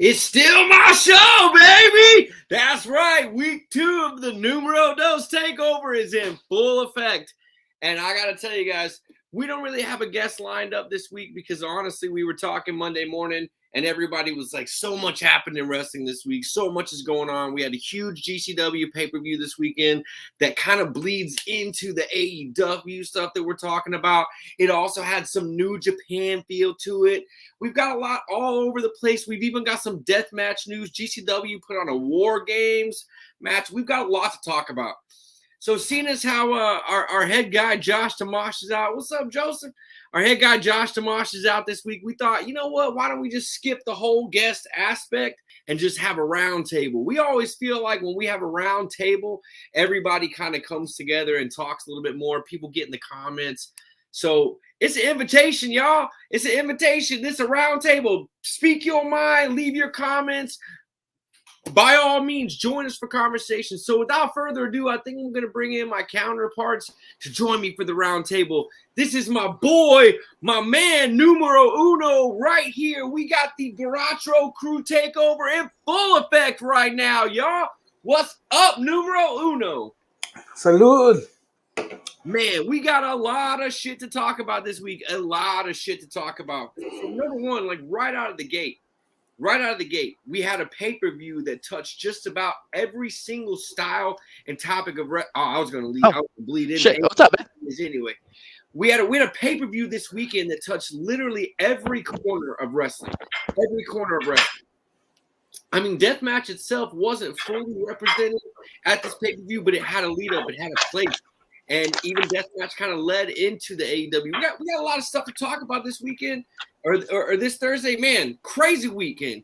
It's still my show, baby! That's right. Week 2 of the Numero takeover is in full effect. And I got to tell you guys, we don't really have a guest lined up this week because honestly, we were talking Monday morning and everybody was like, so much happened in wrestling this week. So much is going on. We had a huge GCW pay-per-view this weekend that kind of bleeds into the AEW stuff that we're talking about. It also had some New Japan feel to it. We've got a lot all over the place. We've even got some deathmatch news. GCW put on a War Games match. We've got a lot to talk about. So seeing as how our head guy, Josh Tomash, is out. What's up, Joseph? Our head guy, Josh Tomash, is out this week. We thought, you know what? Why don't we just skip the whole guest aspect and just have a round table? We always feel like when we have a round table, everybody kind of comes together and talks a little bit more. People get in the comments. So it's an invitation, y'all. It's an invitation. This is a round table. Speak your mind. Leave your comments. By all means, join us for conversation. So without further ado, I think I'm going to bring in my counterparts to join me for the round table. This is my boy, my man, Numero Uno, right here. We got the Baratro crew takeover in full effect right now, y'all. What's up, Numero Uno? Salud. Man, we got a lot of shit to talk about this week. A lot of shit to talk about. So number one, like right out of the gate, we had a pay-per-view that touched just about every single style and topic of I was going to lead. I was going to bleed in. Shit, what's up, man? Anyway, we had a pay-per-view this weekend that touched literally every corner of wrestling. Every corner of wrestling. I mean, deathmatch itself wasn't fully represented at this pay-per-view, but it had a lead-up. It had a place. And even deathmatch kind of led into the AEW. We got a lot of stuff to talk about this weekend or this Thursday. Man, crazy weekend.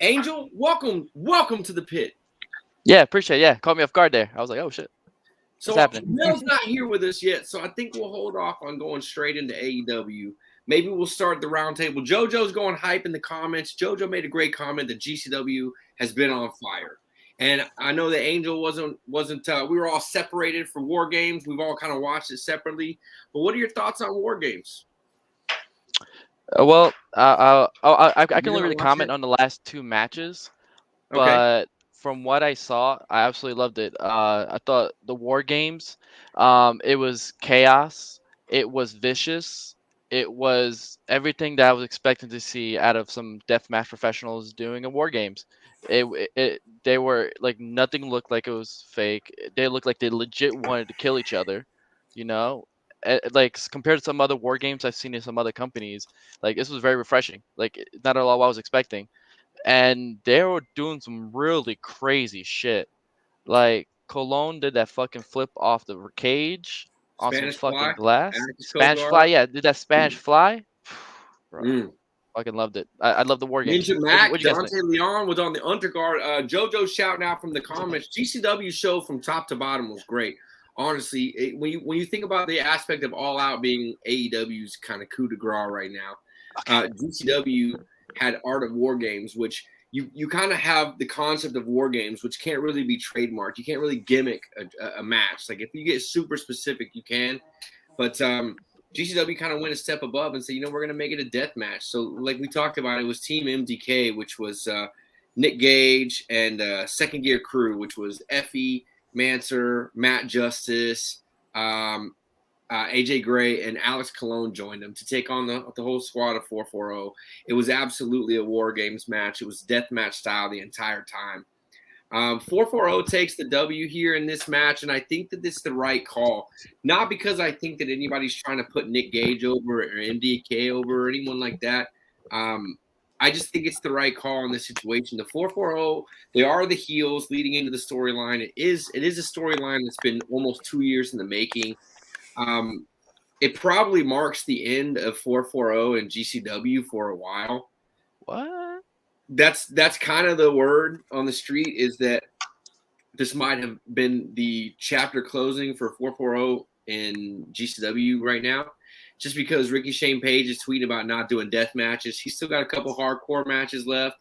Angel, welcome to the pit. Yeah, appreciate it. Yeah, caught me off guard there. I was like, oh, shit. So Mel's not here with us yet, so I think we'll hold off on going straight into AEW. Maybe we'll start the roundtable. JoJo's going hype in the comments. JoJo made a great comment that GCW has been on fire. And I know that Angel wasn't. We were all separated for War Games. We've all kind of watched it separately. But what are your thoughts on War Games? Well, I can only really comment on the last two matches, but from what I saw, I absolutely loved it. I thought the War Games, it was chaos. It was vicious. It was everything that I was expecting to see out of some deathmatch professionals doing a War Games. They were like, nothing looked like it was fake. They looked like they legit wanted to kill each other, you know. Like compared to some other War Games I've seen in some other companies, like this was very refreshing. Like not at all what I was expecting, and they were doing some really crazy shit. Like Cologne did that fucking flip off the cage on some fucking glass. Spanish fly, yeah, did that Spanish fly. Bro. Fucking loved it. I love the War Games. Ninja Mac, Dante Leon was on the undercard. JoJo shouting out from the comments. GCW show from top to bottom was great. Honestly, when you think about the aspect of All Out being AEW's kind of coup de grace right now, GCW had Art of War Games, which you kind of have the concept of War Games, which can't really be trademarked. You can't really gimmick a match. Like if you get super specific, you can. But GCW kind of went a step above and said, you know, we're going to make it a death match. So like we talked about, it was Team MDK, which was Nick Gage, and Second Gear Crew, which was Effie, Manser, Matt Justice, AJ Gray, and Alex Colon joined them to take on the whole squad of 440. It was absolutely a War Games match. It was death match style the entire time. 440 takes the W here in this match, and I think that this is the right call. Not because I think that anybody's trying to put Nick Gage over or MDK over or anyone like that. I just think it's the right call in this situation. The 440, they are the heels leading into the storyline. It is a storyline that's been almost 2 years in the making. It probably marks the end of 440 and GCW for a while. What? That's kind of the word on the street, is that this might have been the chapter closing for 440 in GCW right now. Just because Ricky Shane Page is tweeting about not doing death matches. He's still got a couple hardcore matches left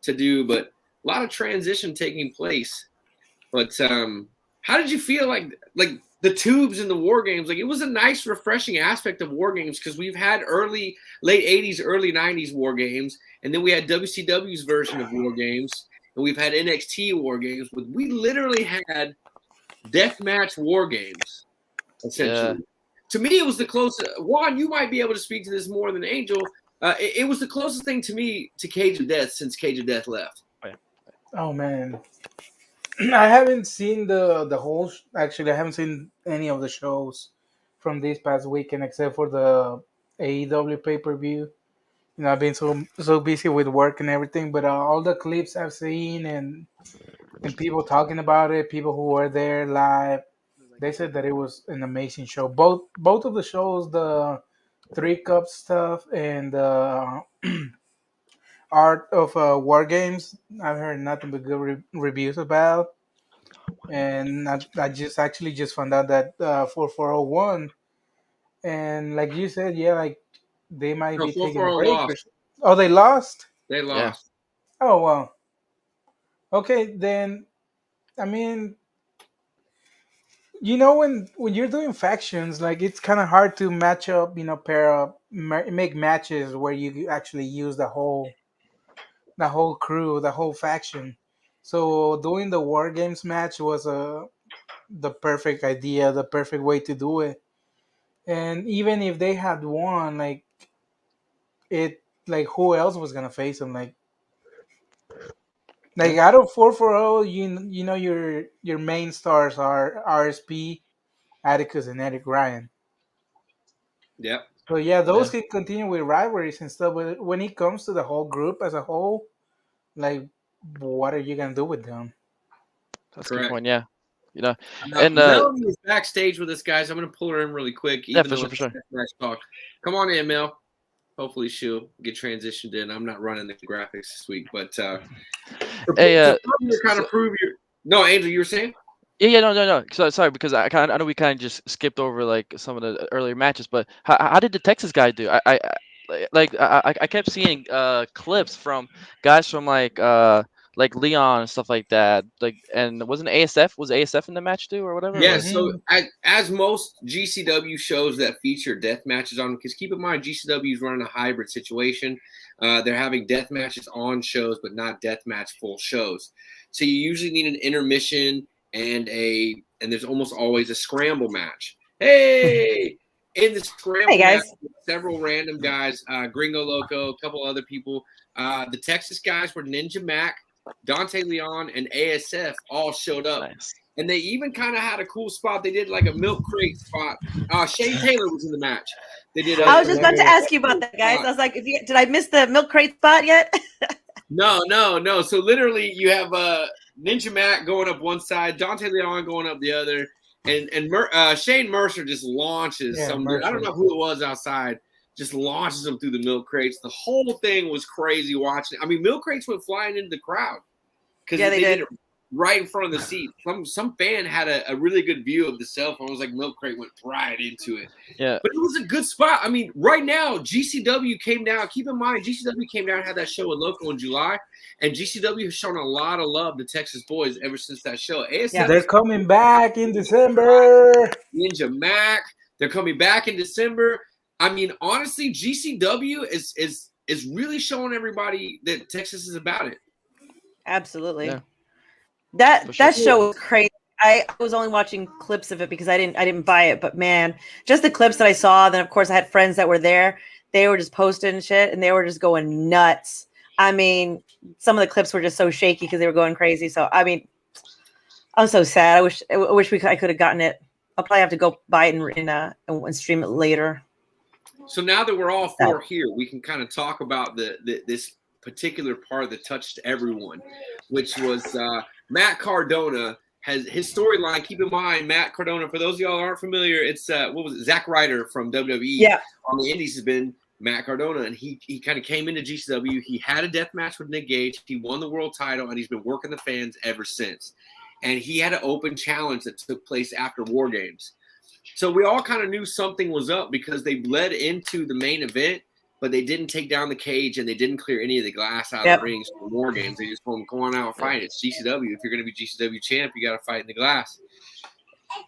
to do, but a lot of transition taking place. But how did you feel like the tubes in the War Games. Like, it was a nice, refreshing aspect of War Games because we've had late 80s, early 90s War Games, and then we had WCW's version of War Games, and we've had NXT War Games. But we literally had deathmatch War Games, essentially. Yeah. To me, it was the closest. Juan, you might be able to speak to this more than Angel. It was the closest thing to me to Cage of Death since Cage of Death left. Oh man, I haven't seen the whole. Actually, I haven't seen any of the shows from this past weekend except for the AEW pay-per-view. You know, I've been so busy with work and everything, but all the clips I've seen and people talking about it, people who were there live, they said that it was an amazing show. Both of the shows, the Three Cups stuff and the Art of War Games, I've heard nothing but good reviews about. And I just found out that for 401, and like you said, yeah, like they might No, be taking a 440 break. lost. Oh, they lost. They lost. Oh well. Okay, then. I mean, you know, when you're doing factions, like it's kind of hard to match up, you know, pair up, make matches where you actually use the whole crew, the whole faction. So doing the War Games match was the perfect idea, the perfect way to do it. And even if they had won, like who else was gonna face them? Like out of 440, you know your main stars are RSP, Atticus, and Eric Ryan. Yep. So yeah, those can continue with rivalries and stuff. But when it comes to the whole group as a whole, like, what are you gonna do with them? That's a good point. Yeah, you know, and Melanie is backstage with us, guys. I'm gonna pull her in really quick, even though it's nice talk. Come on in, Mel. Hopefully she'll get transitioned in. I'm not running the graphics this week, but hey, kind of prove your. No, Angel, you were saying? Yeah, no. So sorry because I know we kind of just skipped over like some of the earlier matches, but how did the Texas guy do? I kept seeing clips from guys from like Leon and stuff like that. Like, and wasn't ASF in the match too or whatever? Yeah. So as most GCW shows that feature death matches on, because keep in mind GCW is running a hybrid situation. They're having death matches on shows, but not death match full shows. So you usually need an intermission and there's almost always a scramble match. Hey. In the scramble match, several random guys, Gringo Loco, a couple other people. The Texas guys were Ninja Mac, Dante Leon, and ASF all showed up. Nice. And they even kind of had a cool spot. They did like a milk crate spot. Shane Taylor was in the match. They did. I was just about to ask you about that, guys. I was like, did I miss the milk crate spot yet? No. So literally, you have Ninja Mac going up one side, Dante Leon going up the other. And Shane Mercer just launches some. I don't know who it was outside. Just launches them through the milk crates. The whole thing was crazy watching. I mean, milk crates went flying into the crowd because they did it right in front of the seat. Some fan had a really good view of the cell phone. It was like milk crate went right into it. Yeah, but it was a good spot. I mean, right now GCW came down. Keep in mind, GCW came down and had that show with Loco in July. And GCW has shown a lot of love to Texas boys ever since that show. ASF, they're coming back in December. Ninja Mac, they're coming back in December. I mean, honestly, GCW is really showing everybody that Texas is about it. Absolutely. Yeah. That show was crazy. I was only watching clips of it because I didn't buy it, but man, just the clips that I saw. Then of course I had friends that were there. They were just posting shit and they were just going nuts. I mean, some of the clips were just so shaky because they were going crazy. So, I mean, I'm so sad. I wish I could have gotten it. I'll probably have to go buy it and stream it later. So now that we're all four here, we can kind of talk about this particular part that touched everyone, which was Matt Cardona has his storyline. Keep in mind, Matt Cardona, for those of y'all who aren't familiar, it's Zack Ryder from WWE. Yeah. On the Indies has been Matt Cardona, and he kind of came into GCW. He had a death match with Nick Gage. He won the world title, and he's been working the fans ever since. And he had an open challenge that took place after War Games. So we all kind of knew something was up because they led into the main event, but they didn't take down the cage and they didn't clear any of the glass out of the rings for War Games. They just told him, come on out and fight. It's GCW. If you're going to be GCW champ, you got to fight in the glass.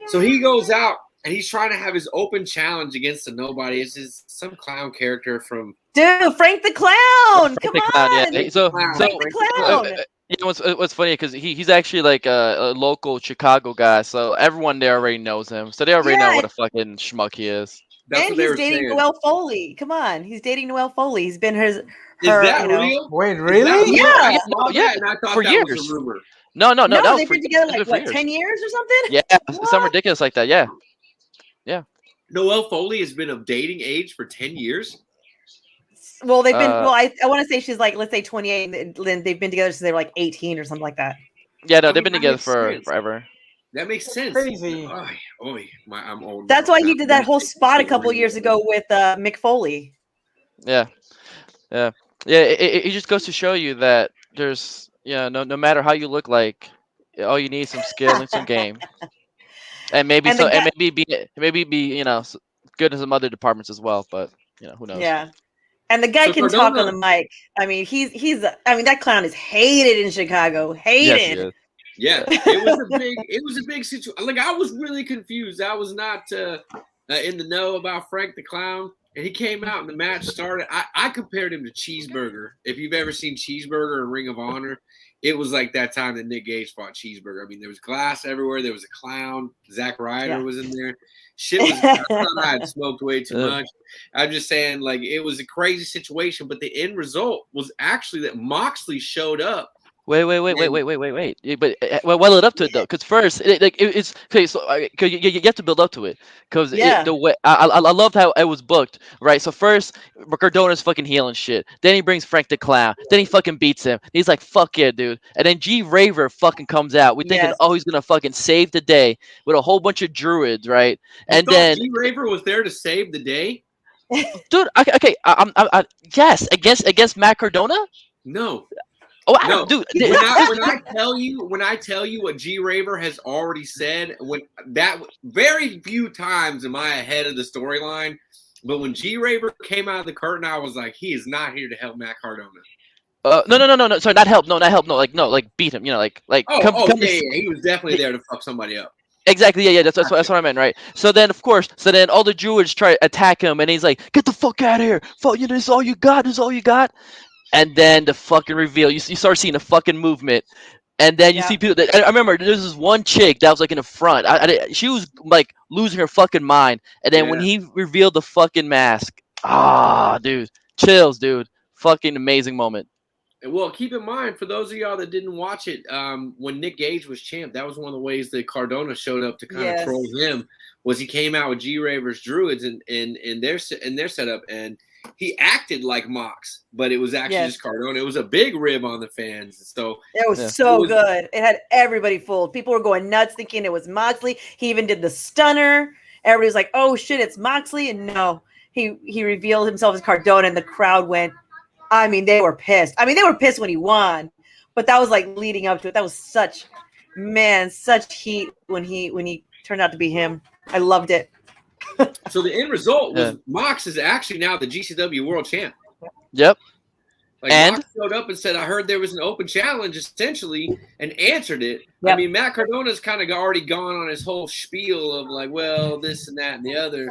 So he goes out and he's trying to have his open challenge against a nobody. It's just some clown character from Dude, Frank the Clown. Come Clown, on. yeah. So Frank the Clown. you know what's funny because he's actually like a local Chicago guy, so everyone there already knows him, so they already know what a fucking schmuck he is. That's and what they he's were dating saying. Noelle Foley. Come on, he's dating Noelle Foley. He's been her. Is that real? Wait, Is really? that real? Yeah. I saw Yeah, that and I thought for that years. was a rumor. No, No, they've for, been together it's like been for years. 10 years or something? Yeah, something ridiculous like that. Yeah. Noelle Foley has been of dating age for 10 years. Well, they've been. I want to say she's like, let's say 28, and then they've been together since they were like 18 or something like that. Yeah, no, I they've mean, been that together makes for sense. forever. That makes sense. Crazy. I'm old. That's now. why he did that whole spot a couple years ago with Mick Foley. Yeah. It just goes to show you that there's no matter how you look like, all you need is some skill and some game, and maybe maybe be good in some other departments as well. But who knows? Yeah. And the guy can talk on the mic. I mean, I mean, that clown is hated in Chicago. Hated. Yes, he is. Yeah, it was a big situation. Like, I was really confused. I was not in the know about Frank the Clown, and he came out and the match started. I compared him to Cheeseburger. If you've ever seen Cheeseburger in Ring of Honor, it was like that time that Nick Gage fought Cheeseburger. I mean, there was glass everywhere. There was a clown. Zack Ryder was in there. Shit was. I thought I had smoked way too much. I'm just saying, like, it was a crazy situation, but the end result was actually that Moxley showed up. Wait. Yeah, but well it up to it though, because first it's okay. So you have to build up to it, because the way I loved how it was booked, right? So first Cardona's fucking healing shit, then he brings Frank the Clown, then he fucking beats him. He's like, fuck yeah, dude, and then G Raver fucking comes out. We thinking, oh, he's gonna fucking save the day with a whole bunch of druids, right? And then G Raver was there to save the day, dude. Okay, yes, against Matt Cardona. No. Oh, no, dude! When I tell you what G Raver has already said, when that very few times am I ahead of the storyline, but when G Raver came out of the curtain, I was like, he is not here to help Matt Cardona. No. Sorry, not help. No, like beat him. He was definitely there to fuck somebody up. Exactly. Yeah. That's what I meant, right? So then, of course, all the Druids try to attack him, and he's like, "Get the fuck out of here! Fuck you! This is all you got. This is all you got." And then the fucking reveal, you start seeing the fucking movement, and then you see people. I remember there's this one chick that was like in the front. She was like losing her fucking mind, and then when he revealed the fucking mask, dude, chills, dude, fucking amazing moment. Well, keep in mind, for those of y'all that didn't watch it, when Nick Gage was champ, that was one of the ways that Cardona showed up to kind of troll him. Was he came out with G Raver's Druids in their setup, and he acted like Mox, but it was actually just Cardona. It was a big rib on the fans. So it was good. It had everybody fooled. People were going nuts thinking it was Moxley. He even did the stunner. Everybody was like, "Oh shit, it's Moxley!" And no, he revealed himself as Cardona, and the crowd went. I mean, they were pissed. I mean, they were pissed when he won, but that was like leading up to it. That was such heat when he turned out to be him. I loved it. So the end result was Mox is actually now the GCW World Champ. Yep. Like, Mox showed up and said, "I heard there was an open challenge," essentially, and answered it. Yep. I mean, Matt Cardona's kind of already gone on his whole spiel of like, well, this and that and the other.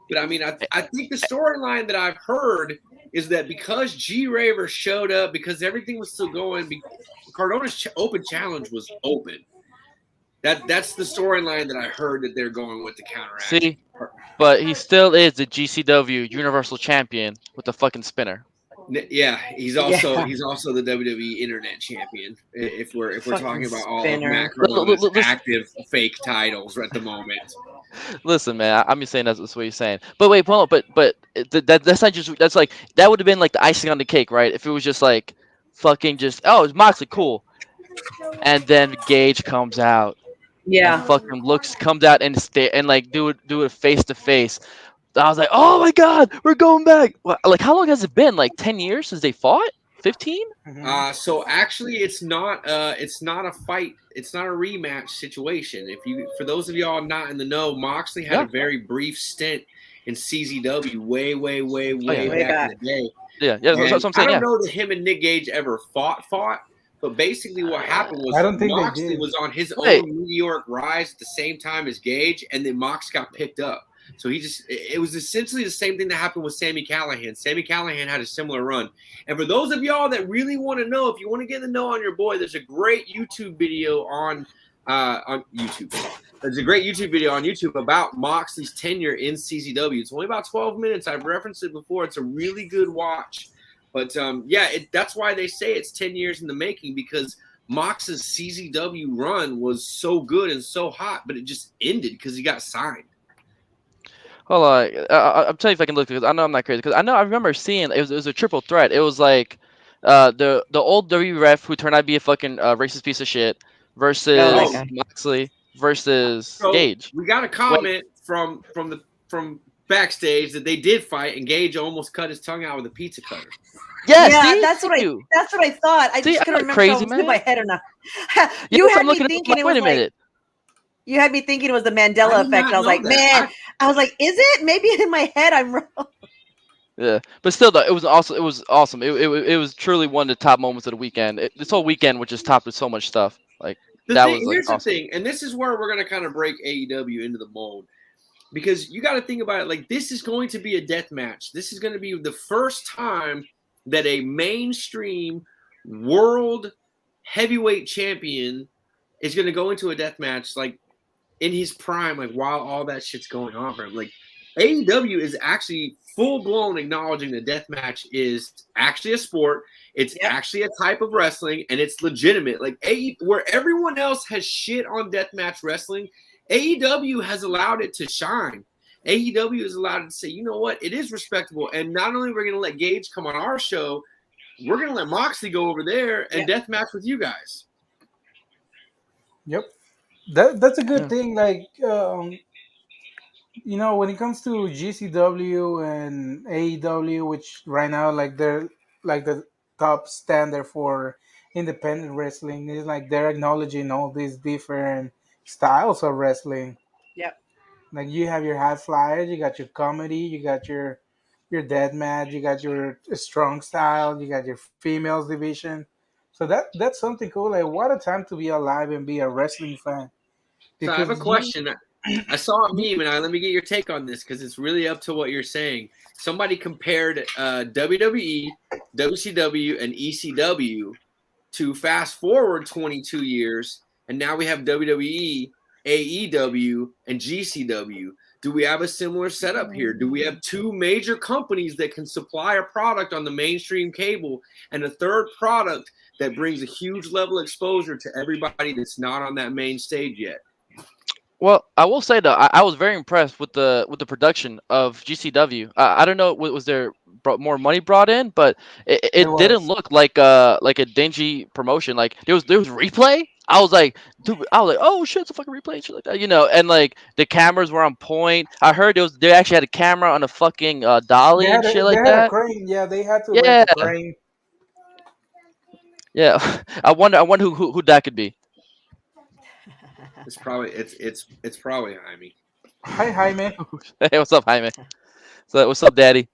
But I mean, I think the storyline that I've heard is that because G Raver showed up, because everything was still going, Cardona's open challenge was open. That's the storyline that I heard that they're going with to counteract. See, but he still is the GCW Universal Champion with the fucking spinner. Yeah, he's also the WWE Internet Champion. If we're talking about all of Matt Cardona's active fake titles at the moment. Listen, man, I'm just saying that's what you're saying. But wait, hold on, but that's not just that's like that would have been like the icing on the cake, right? If it was just like fucking just it's Moxley, cool, and then Gage comes out. Yeah, fucking comes out and like do it face to face. I was like, oh my god, we're going back. Like, how long has it been? Like 10 years since they fought? 15? So actually, it's not a fight. It's not a rematch situation. For those of y'all not in the know, Moxley had a very brief stint in CZW way back in the day. Yeah. That's what I'm saying. I don't know that him and Nick Gage ever fought, But basically, what happened was I don't think they Moxley did. was on his own meteoric rise at the same time as Gage, and then Mox got picked up. So it was essentially the same thing that happened with Sami Callihan. Sami Callihan had a similar run. And for those of y'all that really want to know, if you want to get the know on your boy, there's a great YouTube video on YouTube. There's a great YouTube video on YouTube about Moxley's tenure in CZW. It's only about 12 minutes. I've referenced it before. It's a really good watch. But that's why they say it's 10 years in the making, because Mox's CZW run was so good and so hot, but it just ended because he got signed. Hold on, I'm telling you if I can look, because I know I'm not crazy. Because I remember seeing it was a triple threat. It was like the old WWE ref who turned out to be a fucking racist piece of shit versus Moxley versus Gage. We got a comment from backstage that they did fight, and Gage almost cut his tongue out with a pizza cutter. Yeah, that's what I thought. I just couldn't remember if it was in my head or not. You had me thinking it was wait a minute. You had me thinking it was the Mandela effect. And I was like, I was like, is it? Maybe in my head I'm wrong. Yeah, but still, though, it was awesome. It was awesome. It was truly one of the top moments of the weekend. This whole weekend was just topped with so much stuff. Like here's the thing, and this is where we're gonna kind of break AEW into the mold, because you got to think about it. Like, this is going to be a death match. This is going to be the first time that a mainstream world heavyweight champion is going to go into a death match, like, in his prime, like, while all that shit's going on for him. Like, AEW is actually full-blown acknowledging that death match is actually a sport. It's actually a type of wrestling, and it's legitimate. Like, where everyone else has shit on deathmatch wrestling, AEW has allowed it to shine. AEW has allowed it to say, you know what, it is respectable. And not only are we going to let Gage come on our show, we're going to let Moxley go over there and deathmatch with you guys. Yep. That's a good thing. Like, you know, when it comes to GCW and AEW, which right now, like, they're like the top standard for independent wrestling, is like they're acknowledging all these different styles of wrestling. Yep. Like, you have your high flyers, you got your comedy, you got your death match, you got your strong style, you got your females division. So that's something cool. Like, what a time to be alive and be a wrestling fan. So I have a question. I saw a meme, and let me get your take on this, because it's really up to what you're saying. Somebody compared WWE, WCW, and ECW to fast forward 22 years, and now we have WWE, AEW, and GCW. Do we have a similar setup here? Do we have two major companies that can supply a product on the mainstream cable, and a third product that brings a huge level of exposure to everybody that's not on that main stage yet? Well, I will say though, I was very impressed with the production of GCW. I don't know, was there more money brought in, but it didn't look like a dingy promotion. Like there was replay. I was like, oh shit, it's a fucking replay, shit like that, you know. And like the cameras were on point. I heard they actually had a camera on a fucking dolly and shit like that. A crane. Yeah, they had to rent a crane. Yeah, I wonder who that could be. It's probably Jaime. Hi, Jaime. Hey, what's up, Jaime? So what's up, Daddy?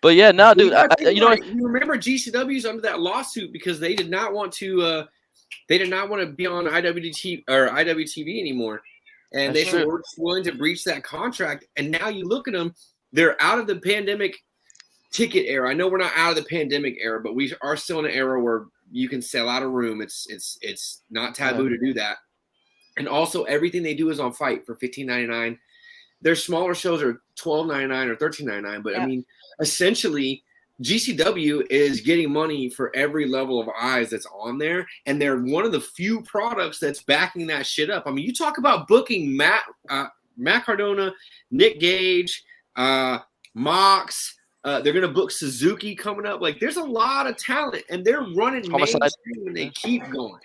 But yeah, no, dude. You know, you remember GCW's under that lawsuit because they did not want to. They did not want to be on IWTV or IWTV anymore, and they were willing to breach that contract. And now you look at them; they're out of the pandemic ticket era. I know we're not out of the pandemic era, but we are still in an era where you can sell out a room. It's not taboo to do that. And also, everything they do is on Fight for $15.99. Their smaller shows are $12.99 or $13.99. But I mean, essentially, GCW is getting money for every level of eyes that's on there, and they're one of the few products that's backing that shit up. I mean, you talk about booking Matt Cardona, Nick Gage, Mox. They're gonna book Suzuki coming up. Like, there's a lot of talent, and they're running mainstream, and they keep going.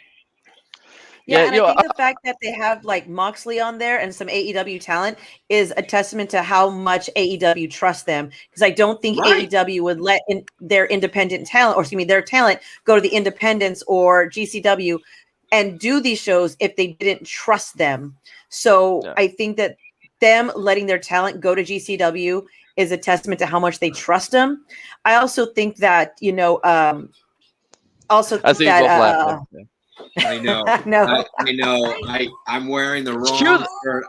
Yeah, and I think the fact that they have like Moxley on there and some AEW talent is a testament to how much AEW trusts them. Because I don't think AEW would let their independent talent, or excuse me, their talent go to the independents or GCW and do these shows if they didn't trust them. So I think that them letting their talent go to GCW is a testament to how much they trust them. I also think that, Also, I see you both laugh. I know. No. I know. I'm wearing the True. wrong shirt.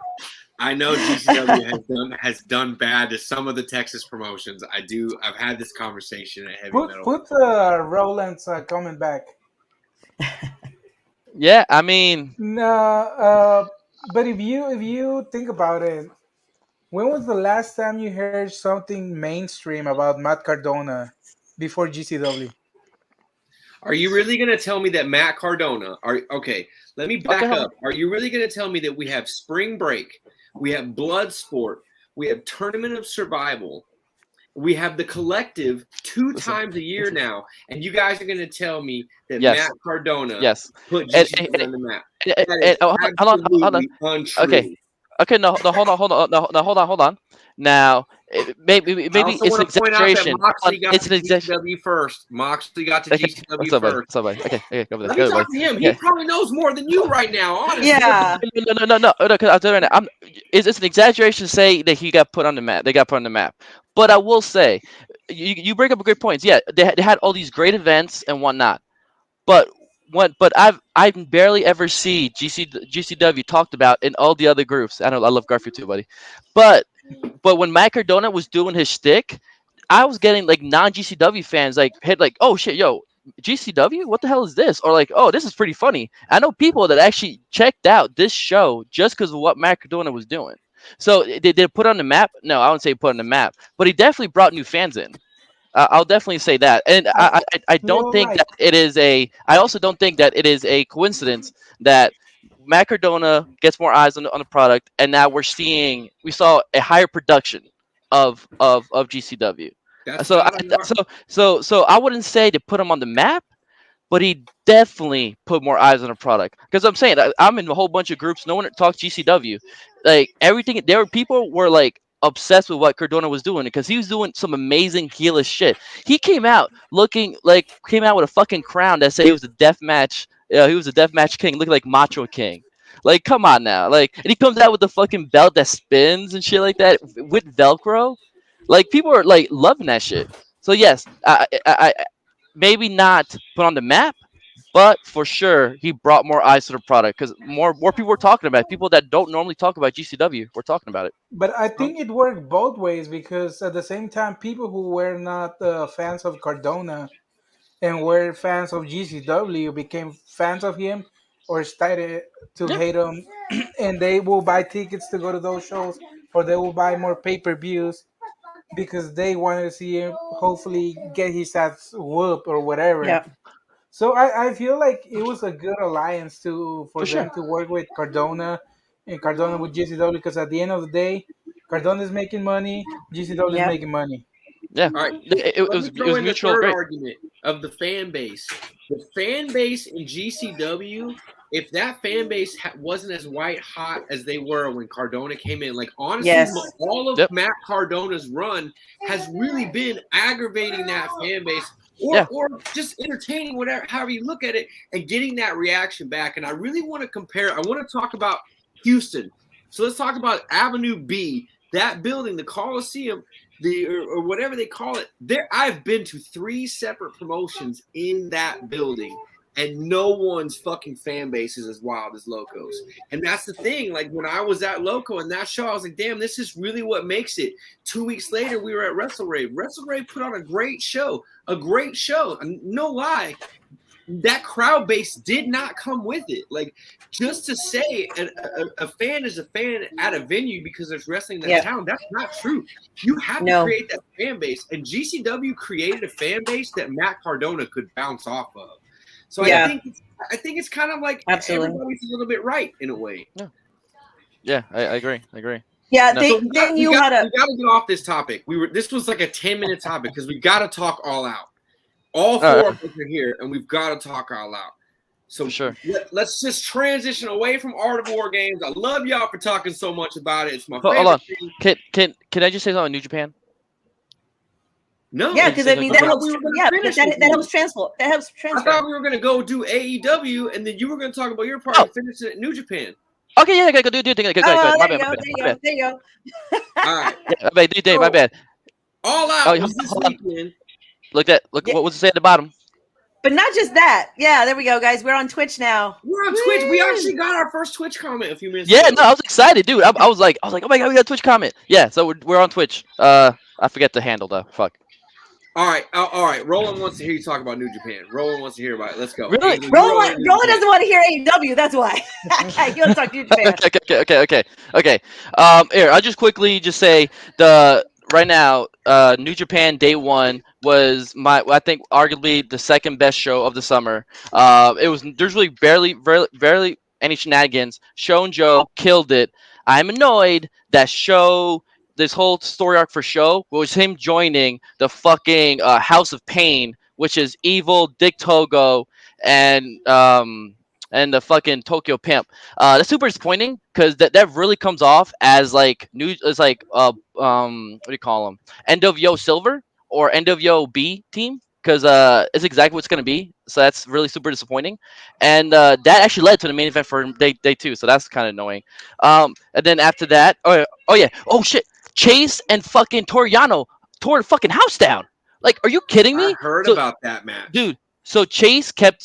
I know GCW has done bad to some of the Texas promotions. I've had this conversation at Heavy Metal. Put Roland's comment back. Yeah, I mean, No, but if you think about it, when was the last time you heard something mainstream about Matt Cardona before GCW? Are you really going to tell me that Matt Cardona okay, let me back up. Are you really going to tell me that we have Spring Break, we have Bloodsport, we have Tournament of Survival, we have the Collective two times a year now, and you guys are going to tell me that Matt Cardona put GCW on the map? That is absolutely untrue. Okay, no, hold on. Now, maybe it's an exaggeration. It's an GCW first. Moxley got to GCW first. Okay, go over there. Let me talk to him. He probably knows more than you right now, honestly. Yeah. No. I'll tell you right now. It's an exaggeration to say that he got put on the map. They got put on the map. But I will say, you bring up a great point. Yeah, they had all these great events and whatnot. But I barely ever see GCW talked about in all the other groups. I love Garfield too, buddy. But when Matt Cardona was doing his shtick, I was getting like non-GCW fans oh shit, yo, GCW, what the hell is this? Or like, oh, this is pretty funny. I know people that actually checked out this show just because of what Matt Cardona was doing. So did it put on the map? No, I wouldn't say put on the map, but he definitely brought new fans in. I'll definitely say that, and I don't think that it is a. I also don't think that it is a coincidence that Matt Cardona gets more eyes on the product, and now we saw a higher production of GCW. So I wouldn't say to put him on the map, but he definitely put more eyes on the product. Because I'm saying I'm in a whole bunch of groups. No one talks GCW, like everything. People were like obsessed with what Cardona was doing because he was doing some amazing heelish shit. He came out with a fucking crown that said he was a deathmatch. He was a deathmatch king, looking like Macho King. Like, come on now. Like, and he comes out with the fucking belt that spins and shit like that with Velcro. Like, people are like loving that shit. So yes, I maybe not put on the map, but for sure he brought more eyes to the product because more people were talking about it. People that don't normally talk about GCW were talking about it. But I think it worked both ways because at the same time, people who were not fans of Cardona and were fans of GCW became fans of him or started to hate him, and they will buy tickets to go to those shows or they will buy more pay-per-views because they wanted to see him hopefully get his ass whooped or whatever. Yeah. So I feel like it was a good alliance for them to work with Cardona and Cardona with GCW because at the end of the day, Cardona is making money, GCW is making money. Yeah. All right. It was mutual. The third argument of the fan base. The fan base in GCW, if that fan base wasn't as white hot as they were when Cardona came in, like honestly, all of Matt Cardona's run has really been aggravating that fan base. Or just entertaining, however you look at it, and getting that reaction back. And I really want to compare. I want to talk about Houston. So let's talk about Avenue B, that building, the Coliseum, or whatever they call it. I've been to 3 separate promotions in that building, and no one's fucking fan base is as wild as Loco's. And that's the thing. Like when I was at Loco and that show, I was like, damn, this is really what makes it. 2 weeks later, we were at Wrestle Rave. Wrestle Rave put on a great show. No lie. That crowd base did not come with it. Like just to say a fan is a fan at a venue because there's wrestling in that town, that's not true. You have to create that fan base. And GCW created a fan base that Matt Cardona could bounce off of. So I think it's kind of like everybody's a little bit right in a way. Yeah, I agree. Yeah, we gotta get off this topic. This was like a 10-minute topic because we got to talk all out. All 4 of us are here, and we've got to talk all out. So let's just transition away from Art of War games. I love y'all for talking so much about it. It's my favorite. Hold on. Can I just say something on New Japan? No. Yeah, because I mean that helps transport. That helps transfer. I thought we were gonna go do AEW, and then you were gonna talk about your part and finish it at New Japan. Okay, yeah, go do your thing. Go. There you go. All right. My bad. All Out was this weekend. Look, what was it say at the bottom? But not just that. Yeah, there we go, guys. We're on Twitch now. We're on Twitch. We actually got our first Twitch comment a few minutes Yeah, ago. no, I was excited, dude. I was like, oh my god, we got a Twitch comment. Yeah, so we're on Twitch. I forget the handle though. Fuck. All right. Roland wants to hear you talk about New Japan. Roland wants to hear about it. Let's go. Really? Roland doesn't want to hear AEW. That's why. He wants to talk New Japan. Okay. Here, I'll just quickly just say right now, New Japan Day 1 was I think arguably the second best show of the summer. There's really barely any shenanigans. Sho and Joe killed it. I'm annoyed that this whole story arc for Sho was him joining the fucking House of Pain, which is Evil, Dick Togo, and the fucking Tokyo Pimp. That's super disappointing because that really comes off as like what do you call them? NWO Silver or NWO B team, because it's exactly what's going to be. So that's really super disappointing. And that actually led to the main event for day 2. So that's kind of annoying. And then after that, oh shit, Chase and fucking Toriano tore the fucking house down. Like, are you kidding me? I heard about that match, dude. So Chase kept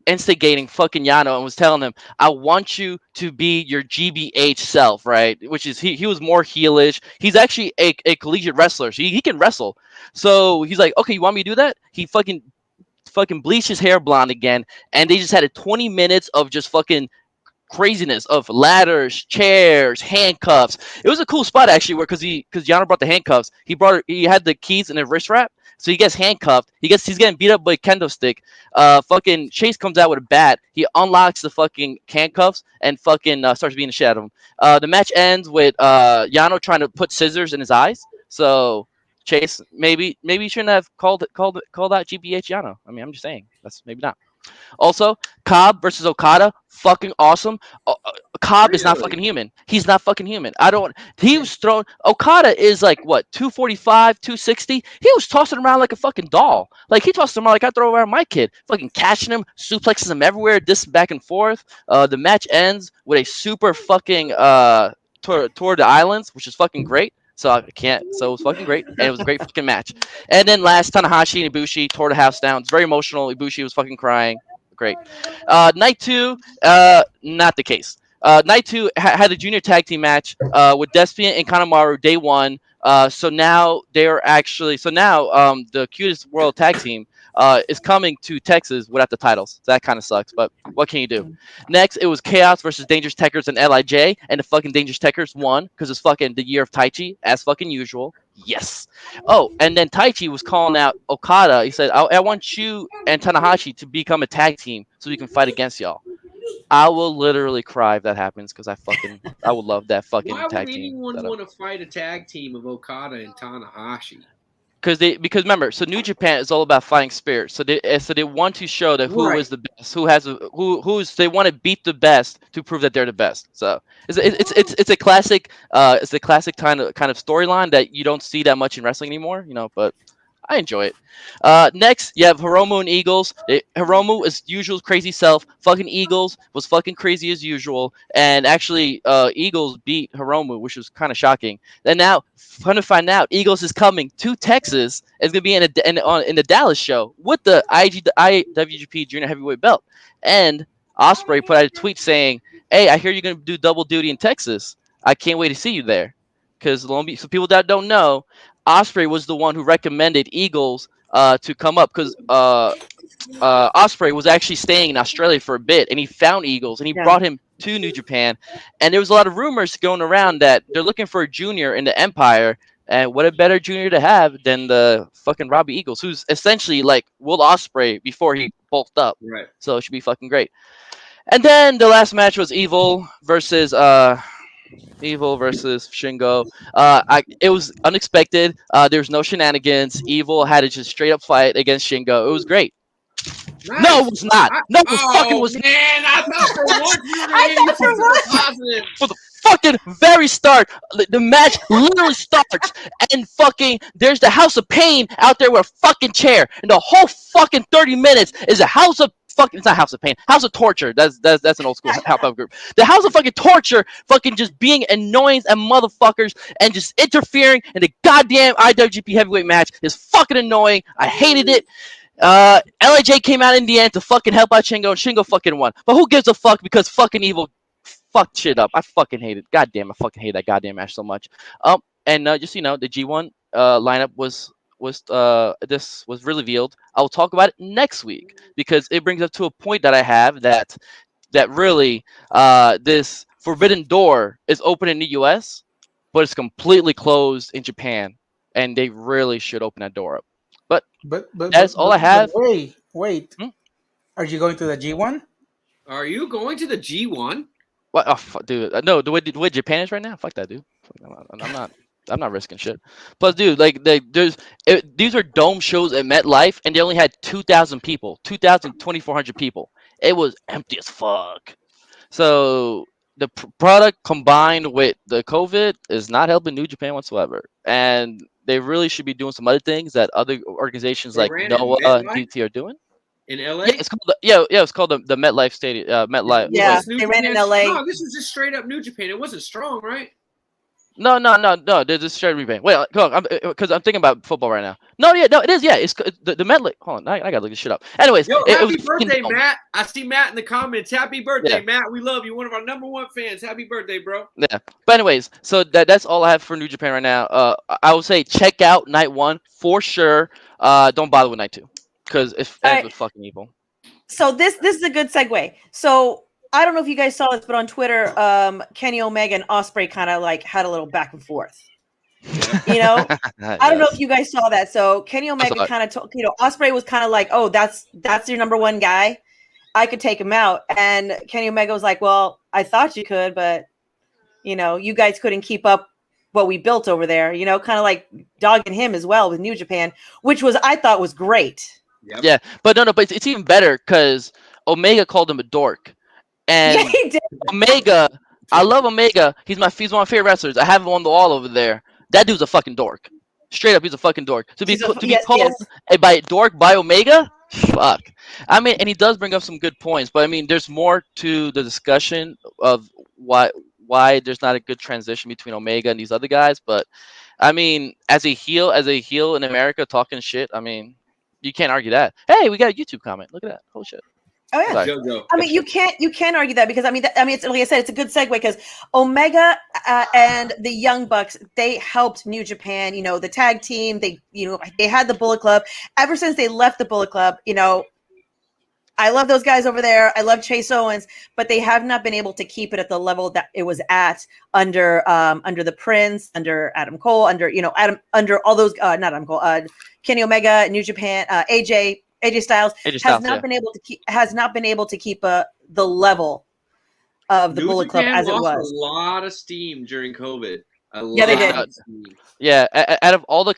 instigating fucking Yano and was telling him, I want you to be your GBH self, right? Which is he was more heelish. He's actually a collegiate wrestler, so he can wrestle. So he's like, okay, you want me to do that? He fucking bleached his hair blonde again, and they just had 20 minutes of just fucking craziness of ladders, chairs, handcuffs. It was a cool spot actually, because Yano brought the handcuffs. He had the keys in a wrist wrap. So he gets handcuffed. He's getting beat up by a kendo stick. Fucking Chase comes out with a bat. He unlocks the fucking handcuffs and fucking starts beating the shit out of him. The match ends with Yano trying to put scissors in his eyes. So Chase maybe you shouldn't have called out GBH Yano. I mean, I'm just saying that's maybe not. Also, Cobb versus Okada, fucking awesome. Cobb is not fucking human. He's not fucking human. He was thrown. Okada is like, what, 245, 260? He was tossing around like a fucking doll. Like, he tossed him around like I throw around my kid. Fucking catching him, suplexes him everywhere, this back and forth. The match ends with a super fucking tour the islands, which is fucking great. So it was fucking great, and it was a great fucking match. And then last, Tanahashi and Ibushi tore the house down. It's very emotional. Ibushi was fucking crying. Great. Night 2, not the case. Night 2 had a junior tag team match with Despian and Kanemaru day 1. So now the cutest world tag team is coming to Texas without the titles. So that kind of sucks, but what can you do? Next, it was Chaos versus Dangerous Tekkers and LIJ, and the fucking Dangerous Tekkers won because it's fucking the year of Taichi, as fucking usual. Yes. Oh, and then Taichi was calling out Okada. He said, I want you and Tanahashi to become a tag team so we can fight against y'all. I will literally cry if that happens because I would love that fucking tag team. Why would anyone want to fight a tag team of Okada and Tanahashi? Because remember, so New Japan is all about fighting spirit. So they want to show that who is the best, they want to beat the best to prove that they're the best. So it's a classic kind of storyline that you don't see that much in wrestling anymore, but I enjoy it. Next, you have Hiromone Eagles. Hiromu is usual crazy self. Fucking Eagles was fucking crazy as usual. And actually, Eagles beat Hiromu, which was kind of shocking. Then now, fun to find out, Eagles is coming to Texas. It's going to be in the Dallas show with the IWGP Junior Heavyweight belt. And Ospreay put out a tweet saying, hey, I hear you're going to do double duty in Texas. I can't wait to see you there. Because so people that don't know, Ospreay was the one who recommended Eagles to come up because Ospreay was actually staying in Australia for a bit, and he found Eagles, and he brought him to New Japan. And there was a lot of rumors going around that they're looking for a junior in the Empire, and what a better junior to have than the fucking Robbie Eagles, who's essentially like Will Ospreay before he bulked up. Right. So it should be fucking great. And then the last match was Evil versus Shingo. It was unexpected. There was no shenanigans. Evil had to just straight up fight against Shingo. It was great. Nice. No, it was not. Man, I thought for once you were positive. For the fucking very start, the match literally starts, and fucking there's the House of Pain out there with a fucking chair, and the whole fucking 30 minutes is a House of fucking, it's not House of Pain, House of Torture. That's an old school hip-hop group. The House of fucking Torture, fucking just being annoying and motherfuckers and just interfering in the goddamn IWGP Heavyweight match is fucking annoying. I hated it. LIJ came out in the end to fucking help out Shingo, and Shingo fucking won. But who gives a fuck because fucking Evil fucked shit up. I fucking hate it. Goddamn, I fucking hate that goddamn match so much. And just the G1 lineup was this was revealed. I will talk about it next week because it brings up to a point that I have that really this Forbidden Door is open in the US, but it's completely closed in Japan, and they really should open that door up. But that's all I have. Wait. Are you going to the G1? Are you going to the G1? What? Oh, dude. No, the way Japan is right now. Fuck that, dude. I'm not risking shit. Plus, dude, like these are dome shows at MetLife, and they only had 2,000 people, 2,400 people. It was empty as fuck. So the product combined with the COVID is not helping New Japan whatsoever, and they really should be doing some other things that other organizations like Noah and DT are doing. In LA? Yeah, it's called it's called the MetLife Stadium. MetLife. Yeah, they ran in LA. No, this was just straight up New Japan. It wasn't strong, right? No. They're just straight rebate. Wait, hold on, because I'm thinking about football right now. No, it is. Yeah, it's the MetLife. Hold on, I gotta look this shit up. Anyways, happy birthday, Matt! I see Matt in the comments. Happy birthday, Matt! We love you. One of our #1 fans. Happy birthday, bro. Yeah. But anyways, so that's all I have for New Japan right now. I would say check out night 1 for sure. Don't bother with night 2 because it ends with fucking Evil. So this is a good segue. So I don't know if you guys saw this, but on Twitter, Kenny Omega and Ospreay kind of like had a little back and forth. You know, I don't know if you guys saw that. So Kenny Omega kind of told, Ospreay was kind of like, "Oh, that's your #1 guy. I could take him out." And Kenny Omega was like, "Well, I thought you could, but you guys couldn't keep up what we built over there." Kind of like dogging him as well with New Japan, which I thought was great. Yep. Yeah, but but it's even better because Omega called him a dork, and yeah, he did. Omega, I love Omega. He's one of my favorite wrestlers. I have him on the wall over there. That dude's a fucking dork. Straight up, he's a fucking dork. To be called by dork by Omega, fuck. I mean, and he does bring up some good points, but I mean, there's more to the discussion of why there's not a good transition between Omega and these other guys. But I mean, as a heel in America talking shit, I mean. You can't argue that. Hey, we got a YouTube comment. Look at that. Holy shit. Oh yeah. I mean, you can't argue that because I mean, it's like I said, it's a good segue because Omega and the Young Bucks, they helped New Japan. The tag team. They had the Bullet Club. Ever since they left the Bullet Club, I love those guys over there. I love Chase Owens, but they have not been able to keep it at the level that it was at under the Prince, under Adam Cole, under all those not Adam Cole, Kenny Omega, New Japan, AJ Styles has not been able to keep the level of the Bullet Club as it was. A lot of steam during COVID. Yeah, they did. Yeah, out of all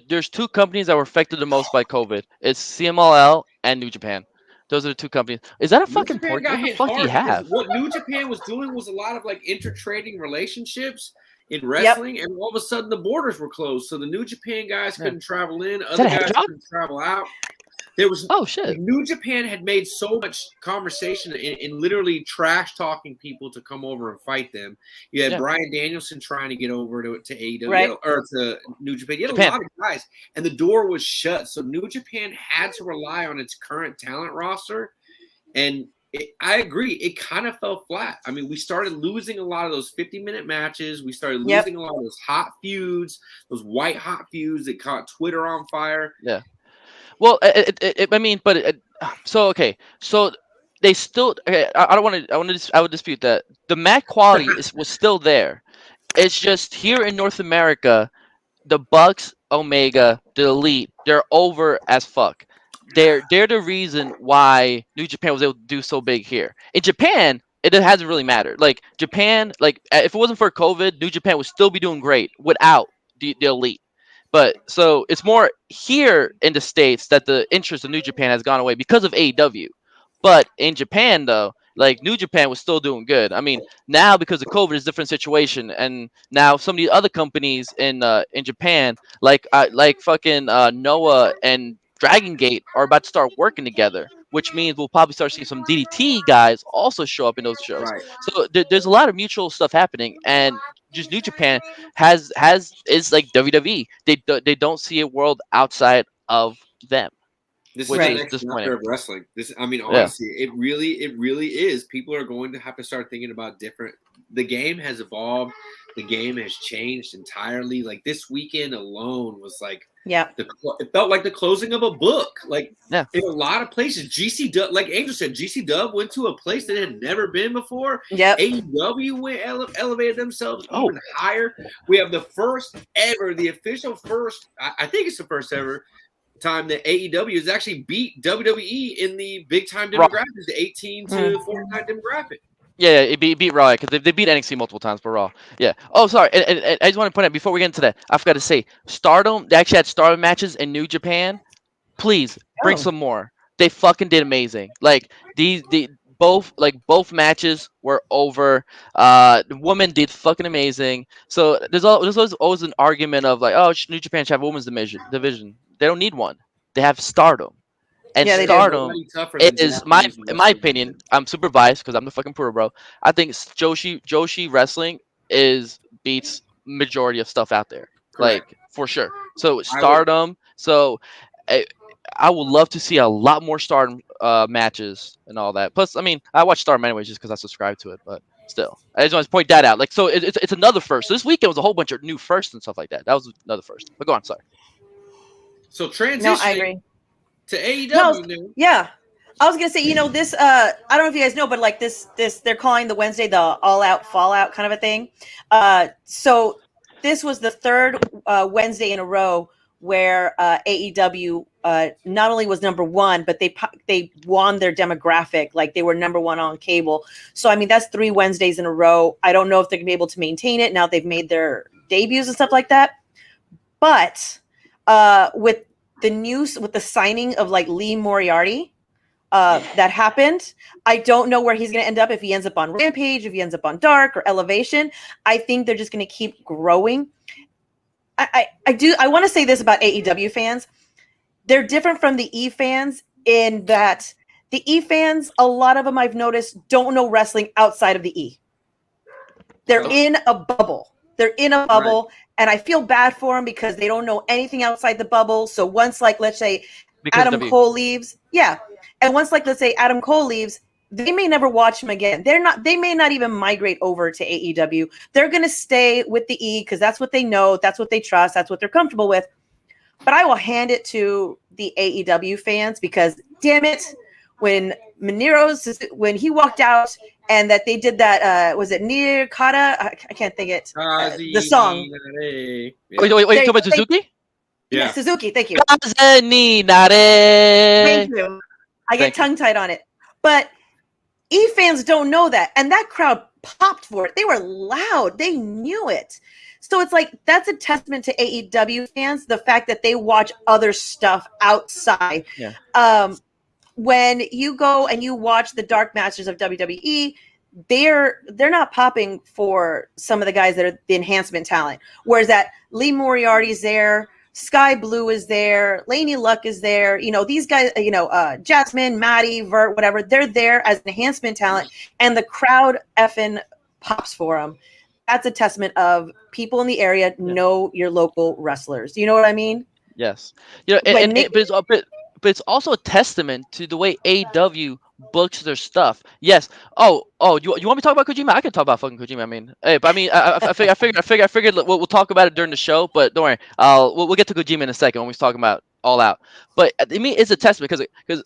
there's 2 companies that were affected the most by COVID. It's CMLL and New Japan. Those are the 2 companies. Is that a fucking port? What the fuck do you have? What New Japan was doing was a lot of like intertrading relationships in wrestling, and all of a sudden the borders were closed, so the New Japan guys couldn't travel in, other guys couldn't travel out. There was shit. New Japan had made so much conversation in literally trash talking people to come over and fight them. You had Bryan Danielson trying to get over to AEW or to New Japan. You had a lot of guys, and the door was shut. So New Japan had to rely on its current talent roster, and I agree. It kind of fell flat. I mean, we started losing a lot of those 50-minute matches. We started losing a lot of those hot feuds, those white hot feuds that caught Twitter on fire. Yeah. Well, I mean, but so they still. Okay, I would dispute that the match quality was still there. It's just here in North America, the Bucks, Omega, the Elite, they're over as fuck. They're the reason why New Japan was able to do so big here. In Japan, it hasn't really mattered. Like Japan, like if it wasn't for COVID, New Japan would still be doing great without the Elite. But so it's more here in the States that the interest of New Japan has gone away because of AEW. But in Japan, though, like New Japan was still doing good. I mean, now because of COVID, it's a different situation, and now some of the other companies in Japan, like fucking Noah and Dragon Gate, are about to start working together, which means we'll probably start seeing some DDT guys also show up in those shows. Right. So there's a lot of mutual stuff happening, and just New Japan is like WWE. They don't see a world outside of them. This which is the is next disappointing. chapter of wrestling. Honestly, it really is. People are going to have to start thinking about different. The game has evolved. The game has changed entirely. Like this weekend alone was like, it felt like the closing of a book. Like in a lot of places, GC Dub, like Angel said, GC Dub went to a place that had never been before. Yep. AEW went elevated themselves even higher. We have the first ever, the official first. I think it's the first ever time that AEW has actually beat WWE in the big time demographic, the 18 to 49 demographic. Yeah, it beat Raw because they beat NXT multiple times for Raw. Yeah. Oh, sorry. And I just want to point out before we get into that, I forgot to say, Stardom. They actually had Stardom matches in New Japan. Please bring some more. They fucking did amazing. Like both matches were over. The woman did fucking amazing. So there's always an argument of like, oh, New Japan should have a women's division. They don't need one. They have Stardom. And Stardom is in my opinion, I'm super biased because I'm the fucking pro bro. I think Joshi wrestling beats majority of stuff out there. Correct. Like for sure. So Stardom. I would love to see a lot more Stardom matches and all that. Plus, I mean, I watch Stardom anyways just because I subscribe to it. But still, I just want to point that out. Like, so it's another first. So this weekend was a whole bunch of new firsts and stuff like that. That was another first. But go on, sorry. So transitioning. No, I agree. To AEW. I was gonna say, this I don't know if you guys know, but like this they're calling the Wednesday the All Out Fallout kind of a thing. So this was the third Wednesday in a row where AEW not only was number one, but they won their demographic, like they were number one on cable. So I mean that's 3 Wednesdays in a row. I don't know if they're gonna be able to maintain it now they've made their debuts and stuff like that. But with the news, with the signing of like Lee Moriarty that happened, I don't know where he's going to end up, if he ends up on Rampage, if he ends up on Dark or Elevation. I think they're just going to keep growing. I want to say this about AEW fans. They're different from the E fans in that the E fans, a lot of them I've noticed, don't know wrestling outside of the E. They're in a bubble. Right. And I feel bad for them because they don't know anything outside the bubble. So once, like, let's say Adam Cole leaves, and once, like, let's say Adam Cole leaves, they may never watch him again. They may not even migrate over to AEW. They're going to stay with the E because that's what they know, that's what they trust, that's what they're comfortable with. But I will hand it to the AEW fans because, damn it, when when he walked out and that they did that, was it Near Kata? I can't think it. The song. Wait, you talking about Suzuki? Yeah, Suzuki. Thank you. Thank you. I get tongue-tied on it. But E fans don't know that. And that crowd popped for it. They were loud. They knew it. So it's like, that's a testament to AEW fans, the fact that they watch other stuff outside. Yeah. When you go and you watch the dark matches of WWE, they're not popping for some of the guys that are the enhancement talent. Whereas that Lee Moriarty's there, Sky Blue is there, Laney Luck is there. These guys, Jasmine, Maddie, Vert, whatever, they're there as enhancement talent, and the crowd effing pops for them. That's a testament of people in the area know your local wrestlers. You know what I mean? Yes. But it's also a testament to the way AEW books their stuff. Yes. You want me to talk about Kojima? I can talk about fucking Kojima. I figured we'll talk about it during the show, but don't worry. We'll get to Kojima in a second when we're talking about All Out. But I mean, it's a testament because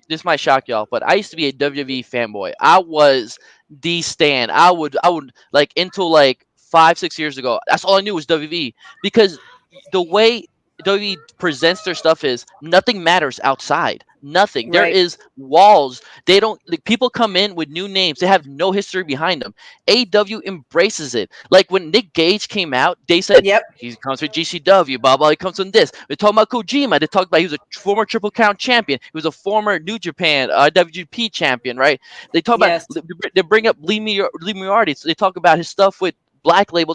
this might shock y'all, but I used to be a WWE fanboy. I was the stan. I would like until like 5-6 years ago. That's all I knew was WWE because the way WWE presents their stuff is nothing matters outside. Nothing. Right. There is walls. They don't. Like, people come in with new names. They have no history behind them. AEW embraces it. Like when Nick Gage came out, they said, he comes from GCW. Blah blah. He comes from this. They're talking about Kojima. They talked about he was a former Triple Crown champion. He was a former New Japan WGP champion. Right. They talk about. They bring up Lee Moriarty. So they talk about his stuff with Black Label.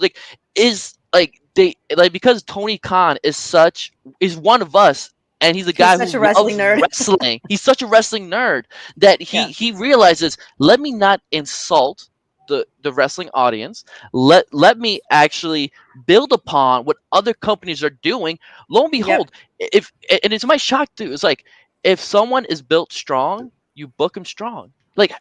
Because Tony Khan is one of us, and he's a guy who's wrestling. He's such a wrestling nerd that he realizes, let me not insult the wrestling audience. Let me actually build upon what other companies are doing. Lo and behold, and it's my shock too. It's like if someone is built strong, you book them strong. Like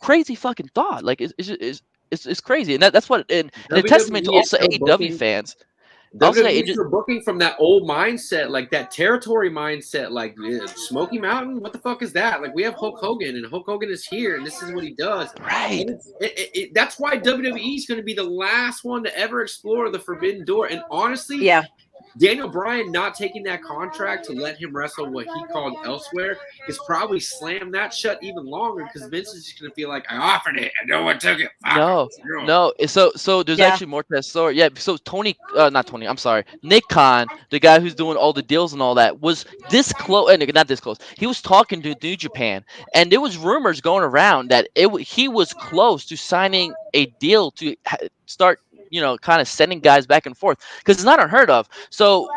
crazy fucking thought. Like it's crazy, and that's what and a testament to WWE is also still AEW booking. fans. WWE's for booking from that old mindset, like that territory mindset, like Smoky Mountain. What the fuck is that? Like we have Hulk Hogan, and Hulk Hogan is here, and this is what he does. Right. And that's why WWE is going to be the last one to ever explore the Forbidden Door. And honestly, Yeah. Daniel Bryan not taking that contract to let him wrestle what he called elsewhere is probably slammed that shut even longer because Vince is just going to feel like I offered it and no one took it. No. So there's actually more to that story. Yeah. So not Tony. I'm sorry, Nick Khan, the guy who's doing all the deals and all that, was this close. Not this close. He was talking to New Japan, and there was rumors going around that he was close to signing a deal to start, kind of sending guys back and forth because it's not unheard of. So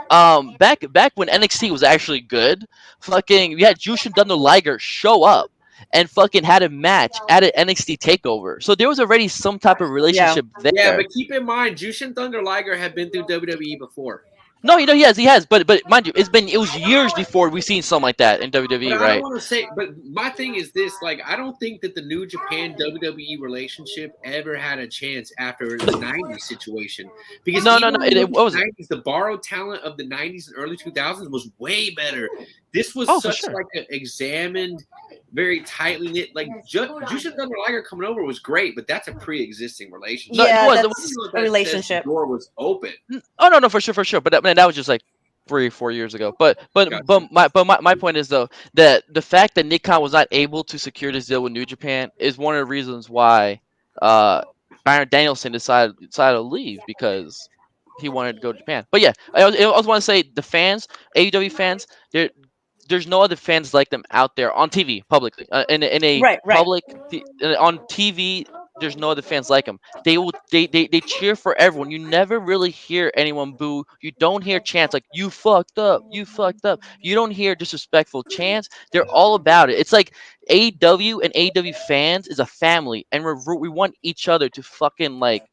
back when NXT was actually good, fucking we had Jushin Thunder Liger show up and fucking had a match at an NXT takeover. So there was already some type of relationship there. Yeah, but keep in mind, Jushin Thunder Liger had been through WWE before. No, he has. But mind you, it was years before we've seen something like that in WWE, right? I don't want to say, but my thing is this: like, I don't think that the New Japan WWE relationship ever had a chance after the '90s situation. Because no, it was 90s, the borrowed talent of the '90s and early 2000s was way better. This was like an examined, very tightly knit. Like Jushin Thunder Liger coming over was great, but that's a pre-existing relationship. Yeah, that's a relationship. The door was open. Oh no, for sure. But that was just like 3 or 4 years ago. But my point is though that the fact that Nick Khan was not able to secure this deal with New Japan is one of the reasons why Bryan Danielson decided to leave, because he wanted to go to Japan. But yeah, I also want to say the fans, AEW fans, there's no other fans like them out there on TV publicly. In a public on TV, there's no other fans like them. They cheer for everyone. You never really hear anyone boo. You don't hear chants like "you fucked up," "you fucked up." You don't hear disrespectful chants. They're all about it. It's like AEW and AEW fans is a family, and we want each other to fucking like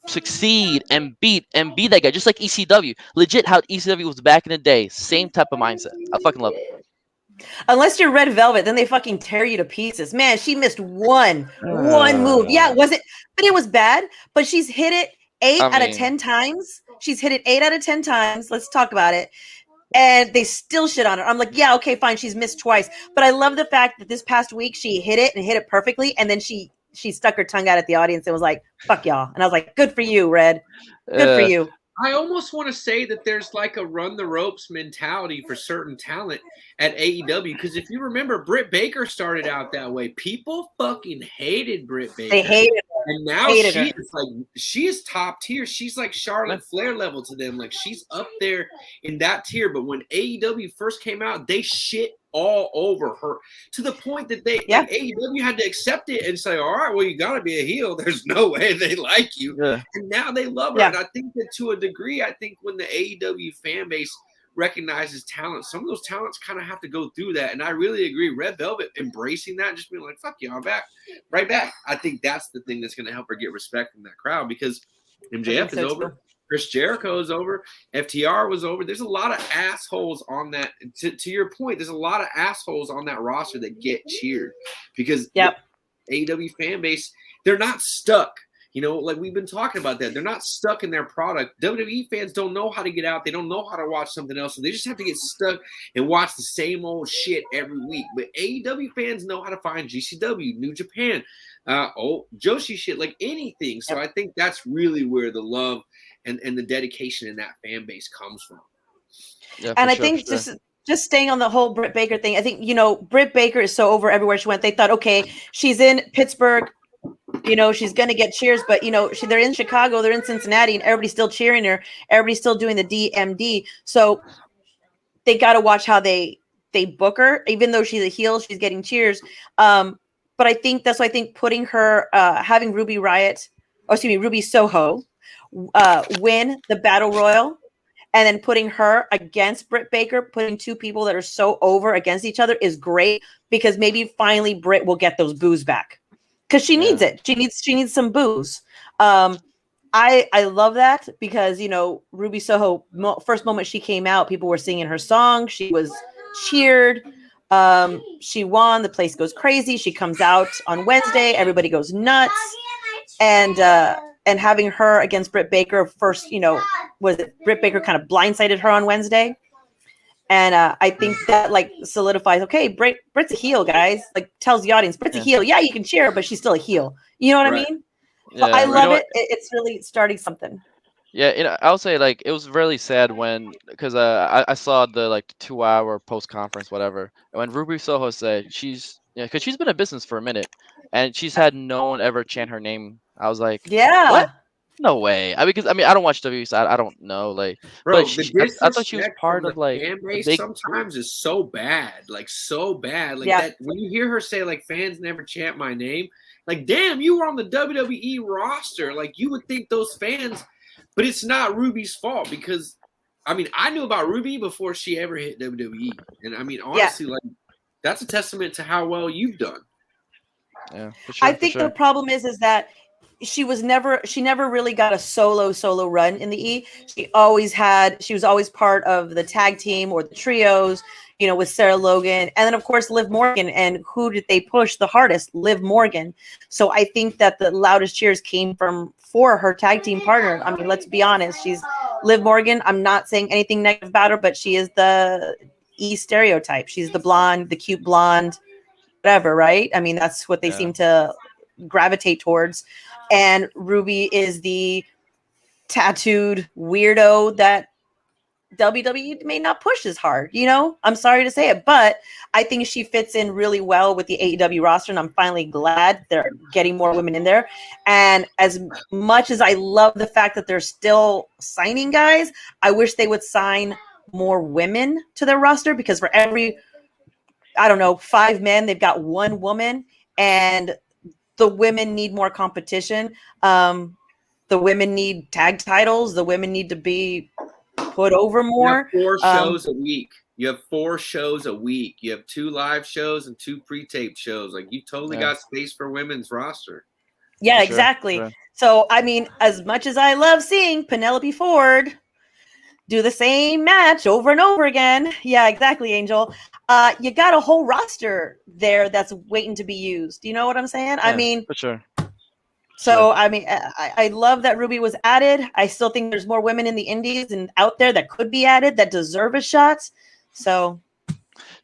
succeed and be that guy, just like ECW. Legit, how ECW was back in the day. Same type of mindset. I fucking love it. Unless you're Red Velvet, then they fucking tear you to pieces. Man, she missed one move. Yeah, it wasn't, but it was bad. But she's hit it 8 out of 10 times. She's hit it 8 out of 10 times. Let's talk about it. And they still shit on her. I'm like, yeah, okay, fine. She's missed twice. But I love the fact that this past week she hit it and hit it perfectly. And then she stuck her tongue out at the audience and was like, fuck y'all. And I was like, good for you, Red. Good for you. I almost want to say that there's like a run the ropes mentality for certain talent at AEW, because if you remember, Britt Baker started out that way. People fucking hated Britt Baker. They hated her. And now she is top tier. She's like Charlotte Flair level to them. Like she's up there in that tier. But when AEW first came out, they shit all over her to the point that AEW had to accept it and say, all right, well, you got to be a heel. There's no way they like you. Yeah. And now they love her. Yeah. And I think that to a degree, when the AEW fan base recognizes talent, some of those talents kind of have to go through that. And I really agree. Red Velvet embracing that, just being like, fuck you, I'm back. Right back. I think that's the thing that's going to help her get respect from that crowd, because MJF is over. Too. Chris Jericho is over. FTR was over. There's a lot of assholes on that. To your point, there's a lot of assholes on that roster that get cheered because the AEW fan base, they're not stuck. You know, like we've been talking about that. They're not stuck in their product. WWE fans don't know how to get out. They don't know how to watch something else. So they just have to get stuck and watch the same old shit every week. But AEW fans know how to find GCW, New Japan, Joshi shit, like anything. So I think that's really where the love and the dedication in that fan base comes from. Yeah, and I think just staying on the whole Britt Baker thing, I think, Britt Baker is so over everywhere she went. They thought, okay, she's in Pittsburgh. She's going to get cheers, but, they're in Chicago, they're in Cincinnati, and everybody's still cheering her. Everybody's still doing the DMD. So they got to watch how they book her. Even though she's a heel, she's getting cheers. But I think that's why I think putting her, having Ruby Soho win the Battle Royal, and then putting her against Britt Baker, putting two people that are so over against each other is great, because maybe finally Britt will get those boos back. Because she needs it. She needs some booze. I love that because, Ruby Soho, first moment she came out, people were singing her song. She was cheered. She won. The place goes crazy. She comes out on Wednesday. Everybody goes nuts. And having her against Britt Baker first, was it Britt Baker kind of blindsided her on Wednesday? And I think that like solidifies, okay, Britt's a heel, guys. Like tells the audience, Britt's a heel. Yeah, you can cheer, but she's still a heel. You know what I mean? So I love it. It's really starting something. Yeah, I'll say like it was really sad because I saw the 2-hour post conference whatever, and when Ruby Soho said because she's been in business for a minute, and she's had no one ever chant her name. I was like, yeah, what? No way. I don't watch WWE, so I don't know. Like, bro, but I thought she was part of like fan base. big Sometimes is so bad, like that. When you hear her say like fans never chant my name, like damn, you were on the WWE roster. Like you would think those fans. But it's not Ruby's fault because, I mean, I knew about Ruby before she ever hit WWE. And, I mean, honestly, like that's a testament to how well you've done. Yeah, for sure, I think the problem is that she never really got a solo run in the E. She was always part of the tag team or the trios, with Sarah Logan. And then, of course, Liv Morgan. And who did they push the hardest? Liv Morgan. So I think that the loudest cheers came for her tag team partner. I mean, let's be honest. She's Liv Morgan. I'm not saying anything negative about her, but she is the E stereotype. She's the blonde, the cute blonde, whatever, right? I mean, that's what they seem to gravitate towards. And Ruby is the tattooed weirdo that WWE may not push as hard, I'm sorry to say it, but I think she fits in really well with the AEW roster, and I'm finally glad they're getting more women in there. And as much as I love the fact that they're still signing guys, I wish they would sign more women to their roster, because for every, 5 men, they've got 1 woman, and the women need more competition. The women need tag titles. The women need to be put over more. You have 4 shows a week. You have 4 shows a week. You have 2 live shows and 2 pre-taped shows. Like you totally got space for women's roster. Yeah, exactly. Sure. So, I mean, as much as I love seeing Penelope Ford do the same match over and over again. Yeah, exactly, Angel. You got a whole roster there that's waiting to be used. You know what I'm saying? Yeah, I mean, for sure. So, I mean, I love that Ruby was added. I still think there's more women in the indies and out there that could be added that deserve a shot. So,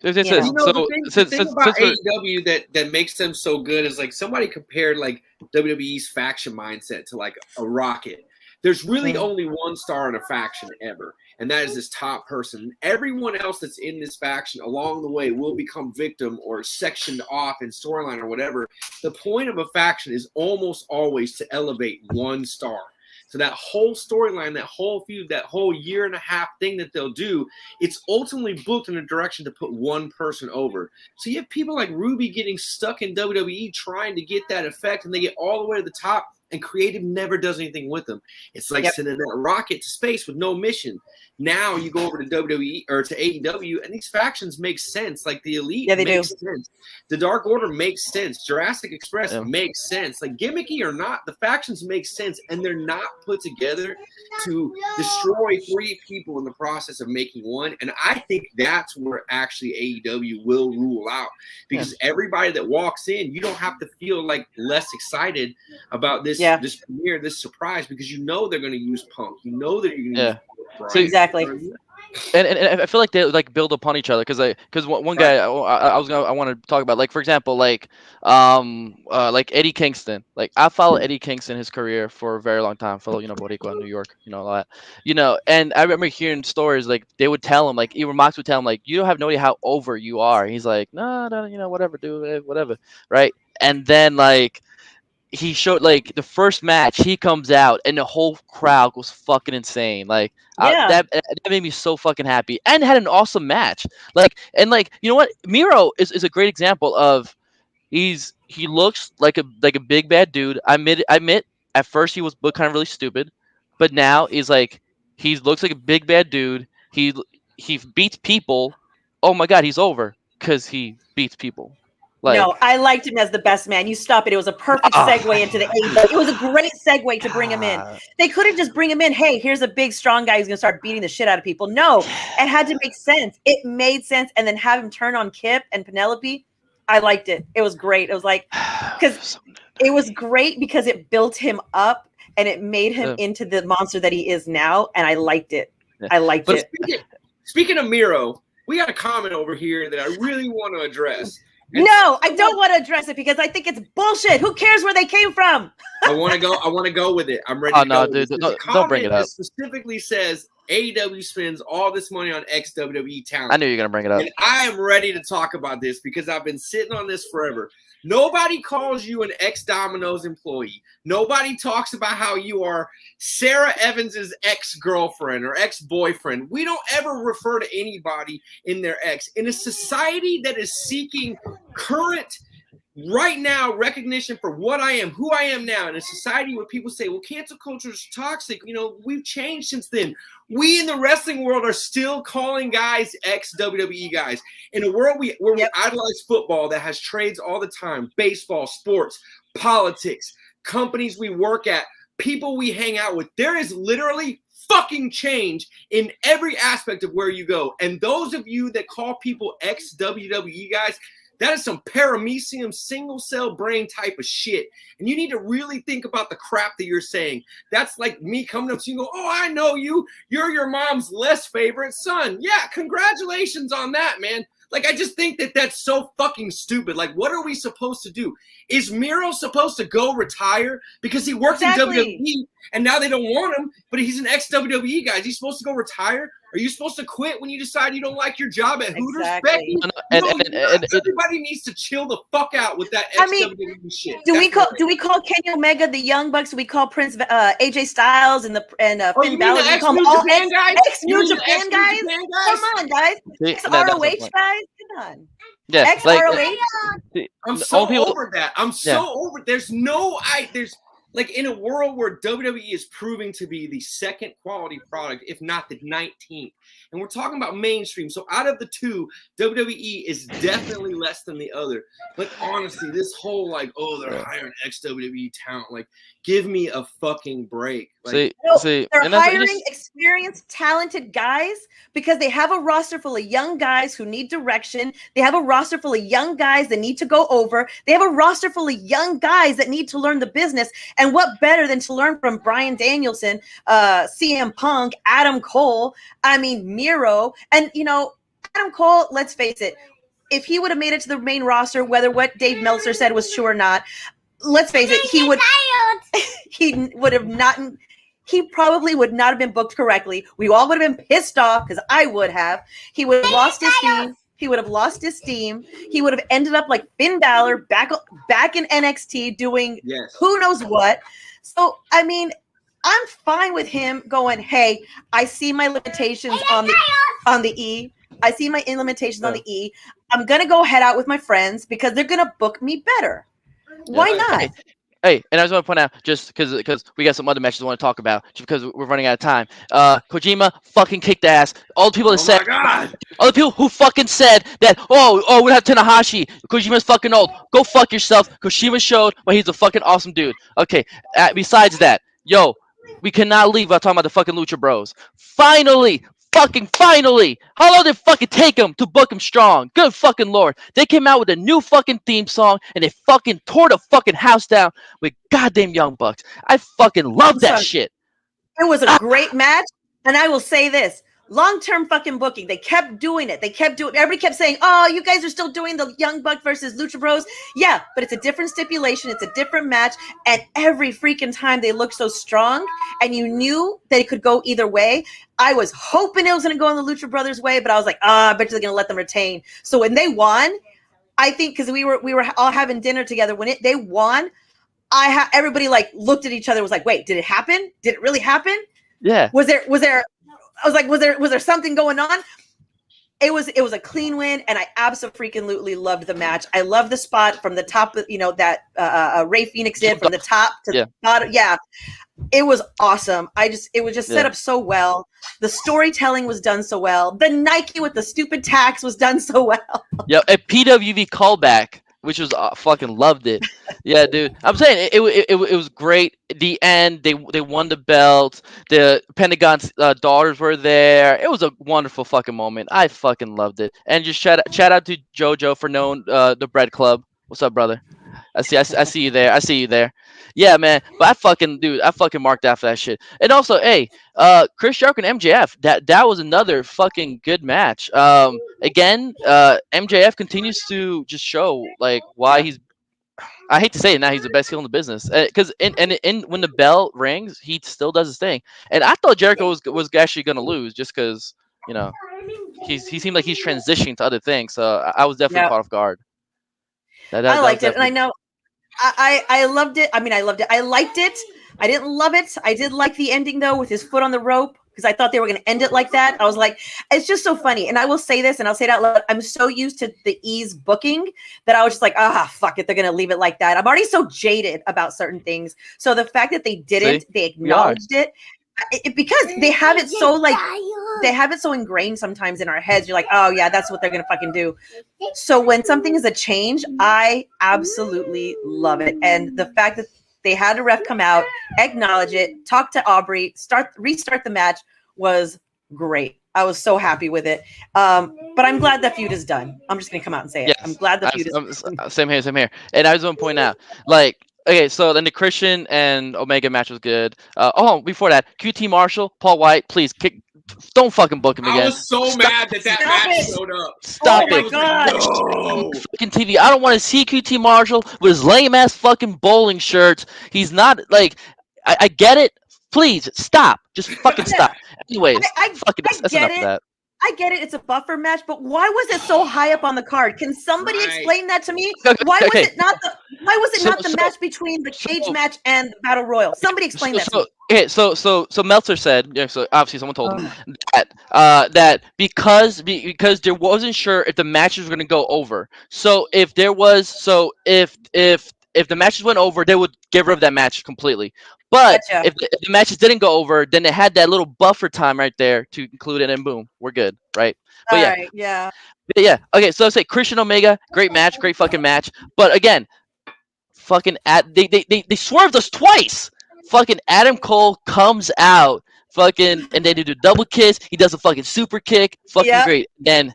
the thing about AEW that makes them so good is like somebody compared like WWE's faction mindset to like a rocket. There's really only one star in a faction ever, and that is this top person. Everyone else that's in this faction along the way will become victim or sectioned off in storyline or whatever. The point of a faction is almost always to elevate one star. So that whole storyline, that whole feud, that whole 1.5-year thing that they'll do, it's ultimately booked in a direction to put one person over. So you have people like Ruby getting stuck in WWE trying to get that effect, and they get all the way to the top, and creative never does anything with them. It's like sending that rocket to space with no mission. Now you go over to WWE or to AEW, and these factions make sense. Like the Elite makes sense. The Dark Order makes sense. Jurassic Express makes sense. Like gimmicky or not, the factions make sense, and they're not put together to destroy 3 people in the process of making one. And I think that's where actually AEW will rule out, because everybody that walks in, you don't have to feel like less excited about this this premiere, this surprise, because you know they're going to use Punk. You know that you're going to use So exactly. And I feel like they like build upon each other because one guy I want to talk about, like for example, like Eddie Kingston. Like I follow Eddie Kingston, his career for a very long time. Follow Boricua, New York, all that, And I remember hearing stories like they would tell him, like even Mox would tell him, like you don't have no idea how over you are. He's like, no, whatever, dude, whatever, right? And then like he showed like the first match, he comes out and the whole crowd goes fucking insane. Like that made me so fucking happy, and had an awesome match. Like you know what, Miro is a great example of he looks like a big bad dude. I admit at first he was kind of really stupid, but now he's like he looks like a big bad dude. He beats people. Oh my god, he's over because he beats people. Like, no, I liked him as the best man. You stop it. It was a perfect segue into the AEW. It was a great segue to bring him in. They couldn't just bring him in. Hey, here's a big, strong guy who's going to start beating the shit out of people. No, it had to make sense. It made sense. And then have him turn on Kip and Penelope. I liked it. It was great. It was like, because it was great because it built him up and it made him into the monster that he is now. And I liked it. I liked it. Speaking of Miro, we got a comment over here that I really want to address. No, I don't want to address it because I think it's bullshit. Who cares where they came from? I want to go with it. I'm ready to go. Dude, don't bring it up. Specifically says AEW spends all this money on ex-WWE talent. I knew you were going to bring it up. And I am ready to talk about this because I've been sitting on this forever. Nobody calls you an ex-Domino's employee. Nobody talks about how you are Sarah Evans's ex-girlfriend or ex-boyfriend. We don't ever refer to anybody in their ex. In a society that is seeking current, right now, recognition for what I am, who I am now, in a society where people say, well, cancel culture is toxic. You know, we've changed since then. We in the wrestling world are still calling guys ex-WWE guys. In a world where we idolize football that has trades all the time, baseball, sports, politics, companies we work at, people we hang out with, there is literally fucking change in every aspect of where you go. And those of you that call people ex-WWE guys, that is some paramecium single cell brain type of shit. And you need to really think about the crap that you're saying. That's like me coming up to you and go, oh, I know you. You're your mom's less favorite son. Yeah, congratulations on that, man. Like, I just think that that's so fucking stupid. Like, what are we supposed to do? Is Miro supposed to go retire because he worked in WWE and now they don't want him, but he's an ex-WWE guy? Is he supposed to go retire? Are you supposed to quit when you decide you don't like your job at Hooters? Exactly. Everybody needs to chill the fuck out with that ex-WWE shit. Do we call Kenny Omega the Young Bucks? Do we call Prince AJ Styles and Finn Balor? We call them all ex-New Japan guys? Come on, guys. Ex-ROH guys? Come on. Yeah, ex-ROH? I'm so over that. I'm so over. There's like in a world where WWE is proving to be the second quality product, if not the 19th. And we're talking about mainstream. So out of the two, WWE is definitely less than the other. But honestly, this whole like, oh, they're hiring ex-WWE talent. Like, give me a fucking break. Like, they're hiring experienced, talented guys because they have a roster full of young guys who need direction. They have a roster full of young guys that need to go over. They have a roster full of young guys that need to learn the business. And what better than to learn from Bryan Danielson, CM Punk, Adam Cole, Miro. And, Adam Cole, let's face it, if he would have made it to the main roster, whether what Dave Meltzer said was true or not, let's face it, he probably would not have been booked correctly. We all would have been pissed off because I would have. He would have lost his steam. He would have lost his steam. He would have ended up like Finn Balor back in NXT doing who knows what. So, I'm fine with him going, hey, I see my limitations on the E. I see my limitations on the E. I'm going to go head out with my friends because they're going to book me better. Why not? Hey, and I just want to point out, just because we got some other matches I want to talk about, just because we're running out of time. Kojima fucking kicked ass. All the people that said, all the people who fucking said that, we have Tanahashi. Kojima's fucking old. Go fuck yourself. Kojima showed why he's a fucking awesome dude. Okay. Besides that, we cannot leave without talking about the fucking Lucha Bros. Finally. How long did it fucking take them to book him strong? Good fucking lord. They came out with a new fucking theme song and they fucking tore the fucking house down with goddamn Young Bucks. I fucking love that shit. It was a great match. And I will say this. Long-term fucking booking. They kept doing it. Everybody kept saying, oh, you guys are still doing the Young Bucks versus Lucha Bros. Yeah, but it's a different stipulation. It's a different match. And every freaking time they looked so strong and you knew that it could go either way. I was hoping it was going to go in the Lucha Brothers way, but I was like, I bet you're going to let them retain. So when they won, I think because we were all having dinner together. When they won, everybody like looked at each other and was like, wait, did it happen? Did it really happen? Yeah. Was there I was like, was there something going on? It was a clean win, and I absolutely loved the match. I love the spot from the top, that Ray Phoenix did from the top to the bottom. Yeah, it was awesome. It was just set up so well. The storytelling was done so well. The Nike with the stupid tax was done so well. Yeah, a PWV callback which was fucking loved it. Yeah, dude. I'm saying it was great. The end, they won the belt. The Pentagon's daughters were there. It was a wonderful fucking moment. I fucking loved it. And just shout out to JoJo for knowing the Bread Club. What's up, brother? I see you there. I see you there. Yeah, man. But I fucking marked out for that shit. And also, hey, Chris Jericho and MJF. That was another fucking good match. Again, MJF continues to just show like why he's. I hate to say it now, he's the best heel in the business. Because in when the bell rings, he still does his thing. And I thought Jericho was actually gonna lose just because he seemed like he's transitioning to other things. So I was definitely caught off guard. I liked it, and I know. I loved it. I mean, I loved it. I liked it. I didn't love it. I did like the ending though, with his foot on the rope, because I thought they were going to end it like that. I was like, it's just so funny. And I will say this, and I'll say it out loud. I'm so used to the E's booking that I was just like, fuck it. They're going to leave it like that. I'm already so jaded about certain things. So the fact that they didn't, they acknowledged it. Because they have it so ingrained sometimes in our heads. You're like, oh yeah, that's what they're gonna fucking do. So when something is a change, I absolutely love it. And the fact that they had a ref come out, acknowledge it, talk to Aubrey, restart the match was great. I was so happy with it. But I'm glad that feud is done. I'm just gonna come out and say it. Yes, I'm glad the feud is done. Same here. And I just want to point out, like, okay, so then the Christian and Omega match was good. Before that, QT Marshall, Paul White, please don't fucking book him again. I was so mad that match showed up. Stop it. Oh my god. No. Fucking TV. I don't want to see QT Marshall with his lame ass fucking bowling shirts. He's not like I get it. Please stop. Just fucking stop. Anyways, that's enough of that. I get it. It's a buffer match, but why was it so high up on the card? Can somebody explain that to me? Why was it not the match between the cage match and the battle royal? Somebody explain that to me. Okay, so Meltzer said, so obviously someone told him that because there wasn't sure if the matches were going to go over. So if the matches went over, they would get rid of that match completely. But if the matches didn't go over, then they had that little buffer time right there to include it, and boom, we're good, right? But yeah. Okay, so let's say Christian Omega, great match, great fucking match. But again, fucking they swerved us twice. Fucking Adam Cole comes out, fucking, and they do the double kiss. He does a fucking super kick, fucking great. Then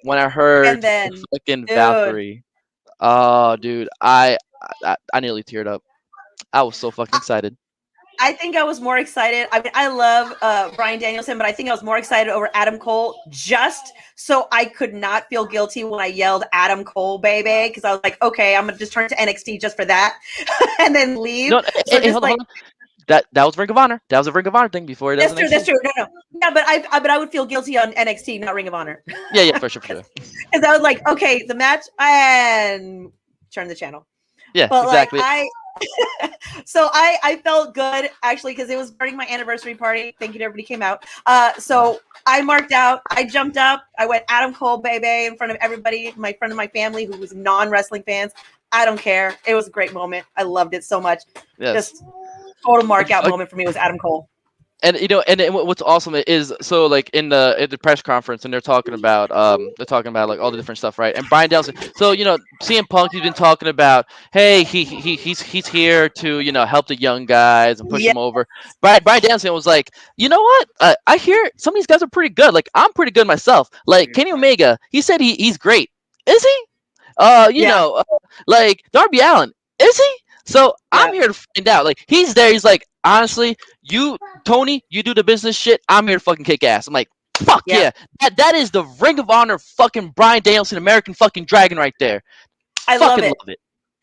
when I heard fucking Valkyrie, oh dude, I nearly teared up. I was so fucking excited. I think I was more excited. I mean, I love Bryan Danielson, but I think I was more excited over Adam Cole just so I could not feel guilty when I yelled Adam Cole, baby, because I was like, okay, I'm gonna just turn to NXT just for that, and then leave. No, hold on. That was Ring of Honor. That was a Ring of Honor thing before it. That's true. No. Yeah, but I would feel guilty on NXT, not Ring of Honor. Yeah, for sure. Because I was like, okay, the match, and turn the channel. Yeah, but exactly. So I felt good actually because it was during my anniversary party. Thank you to everybody who came out. So I marked out. I jumped up. I went Adam Cole, baby, in front of everybody, my friend of my family who was non-wrestling fans. I don't care. It was a great moment. I loved it so much. Yes. Just total mark out moment for me was Adam Cole. And and what's awesome is, so like in the press conference, and they're talking about like all the different stuff, right? And Bryan Danielson, so CM Punk, he's been talking about, hey, he's here to help the young guys and push them over. Bryan Danielson was like, you know what? I hear some of these guys are pretty good. Like, I'm pretty good myself. Like Kenny Omega, he said he's great. Is he? Like Darby Allin, is he? So I'm here to find out. Like, he's there. He's like, honestly, Tony, you do the business shit. I'm here to fucking kick ass. I'm like, fuck yeah. That is the Ring of Honor fucking Bryan Danielson, American fucking Dragon right there. I love it.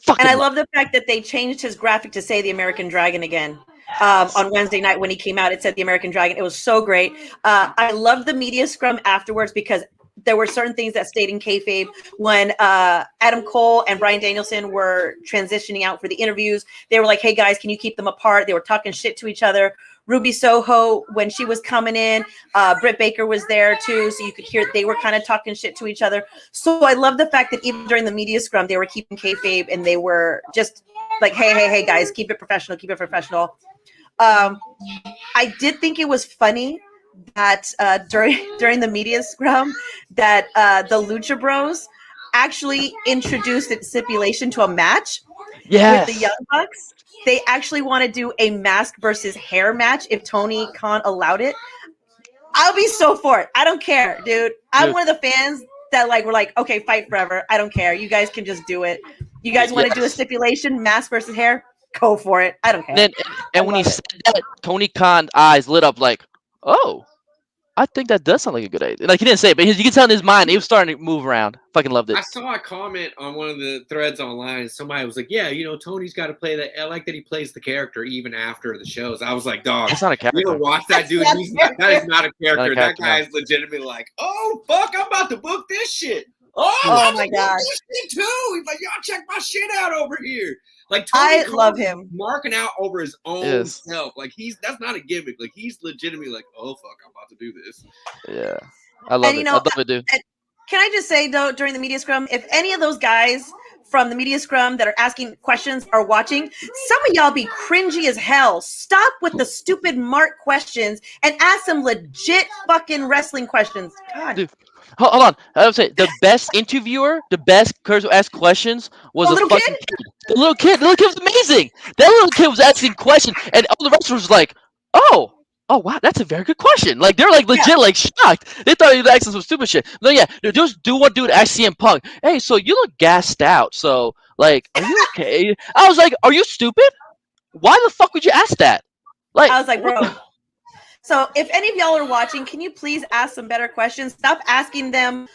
And I love the fact that they changed his graphic to say the American Dragon again. On Wednesday night when he came out, it said the American Dragon. It was so great. I loved the media scrum afterwards because there were certain things that stayed in kayfabe when Adam Cole and Bryan Danielson were transitioning out for the interviews. They were like, hey guys, can you keep them apart? They were talking shit to each other. Ruby Soho, when she was coming in, Britt Baker was there too. So you could hear they were kind of talking shit to each other. So I love the fact that even during the media scrum, they were keeping kayfabe and they were just like, hey guys, keep it professional. I did think it was funny that during the media scrum that the Lucha Bros actually introduced a stipulation to a match Yes. with the Young Bucks. They actually want to do a mask versus hair match if Tony Khan allowed it. I'll be so for it. I don't care, dude. I'm one of the fans that were like, okay, fight forever. I don't care. You guys can just do it. You guys want to do a stipulation, mask versus hair? Go for it. I don't care. And when he said that, Tony Khan's eyes lit up like, oh, I think that does sound like a good idea. Like, he didn't say it, but you can tell in his mind, he was starting to move around. Fucking loved it. I saw a comment on one of the threads online. Somebody was like, yeah, Tony's got to play that. I like that he plays the character even after the shows. I was like, dog, that's not a character. You don't watch that dude. That is not a character. That guy is legitimately like, oh, fuck, I'm about to book this shit. Oh my gosh. This shit too. He's like, y'all check my shit out over here. Like, Tony love him marking out over his own self. Like, that's not a gimmick. Like, he's legitimately like, oh fuck, I'm about to do this. Yeah, I love it. I love it, dude. Can I just say though, during the media scrum, if any of those guys from the media scrum that are asking questions are watching, some of y'all be cringy as hell. Stop with the stupid Mark questions and ask some legit fucking wrestling questions. God. Dude. Hold on. I would say the best interviewer, the best person who asked questions was a fucking kid. The little kid was amazing. That little kid was asking questions, and all the wrestlers was like, oh wow, that's a very good question. Like, they're like legit like shocked. They thought he was asking some stupid shit. No, yeah, just do what dude asked CM Punk. Hey, so you look gassed out. So like, are you okay? I was like, are you stupid? Why the fuck would you ask that? Like, I was like, bro. So if any of y'all are watching, can you please ask some better questions? Stop asking them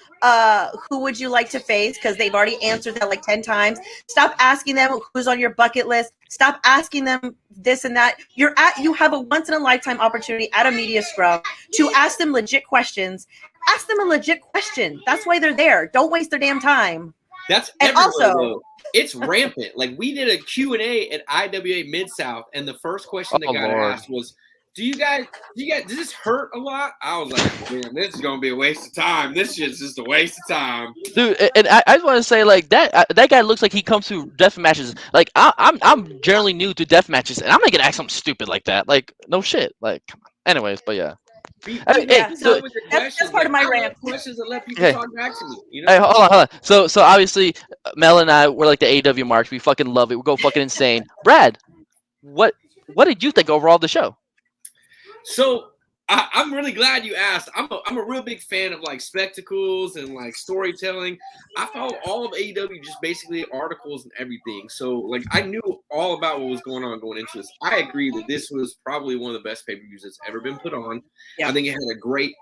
who would you like to face, because they've already answered that like 10 times. Stop asking them who's on your bucket list. Stop asking them this and that. You have a once in a lifetime opportunity at a media scrum to ask them legit questions. Ask them a legit question. That's why they're there. Don't waste their damn time. That's everywhere, though. It's rampant. Like, we did a Q&A at IWA Mid-South, and the first question that got asked was, do you guys, does this hurt a lot? I was like, man, this is going to be a waste of time. This shit's just a waste of time. Dude, and I just want to say, like, that guy looks like he comes to death matches. Like, I'm generally new to death matches, and I'm not going to act something stupid like that. Like, no shit. Like, come on. Anyways, but yeah. So that's part of my rant. Questions that let people talk back to me. Hey, hold on. So obviously, Mel and I were like the AW marks. We fucking love it. We go fucking insane. Brad, what did you think overall of the show? So I'm really glad you asked. I'm a real big fan of like spectacles and like storytelling. I follow all of AEW, just basically articles and everything. So like, I knew all about what was going on going into this. I agree that this was probably one of the best pay-per-views that's ever been put on. Yeah. I think it had a great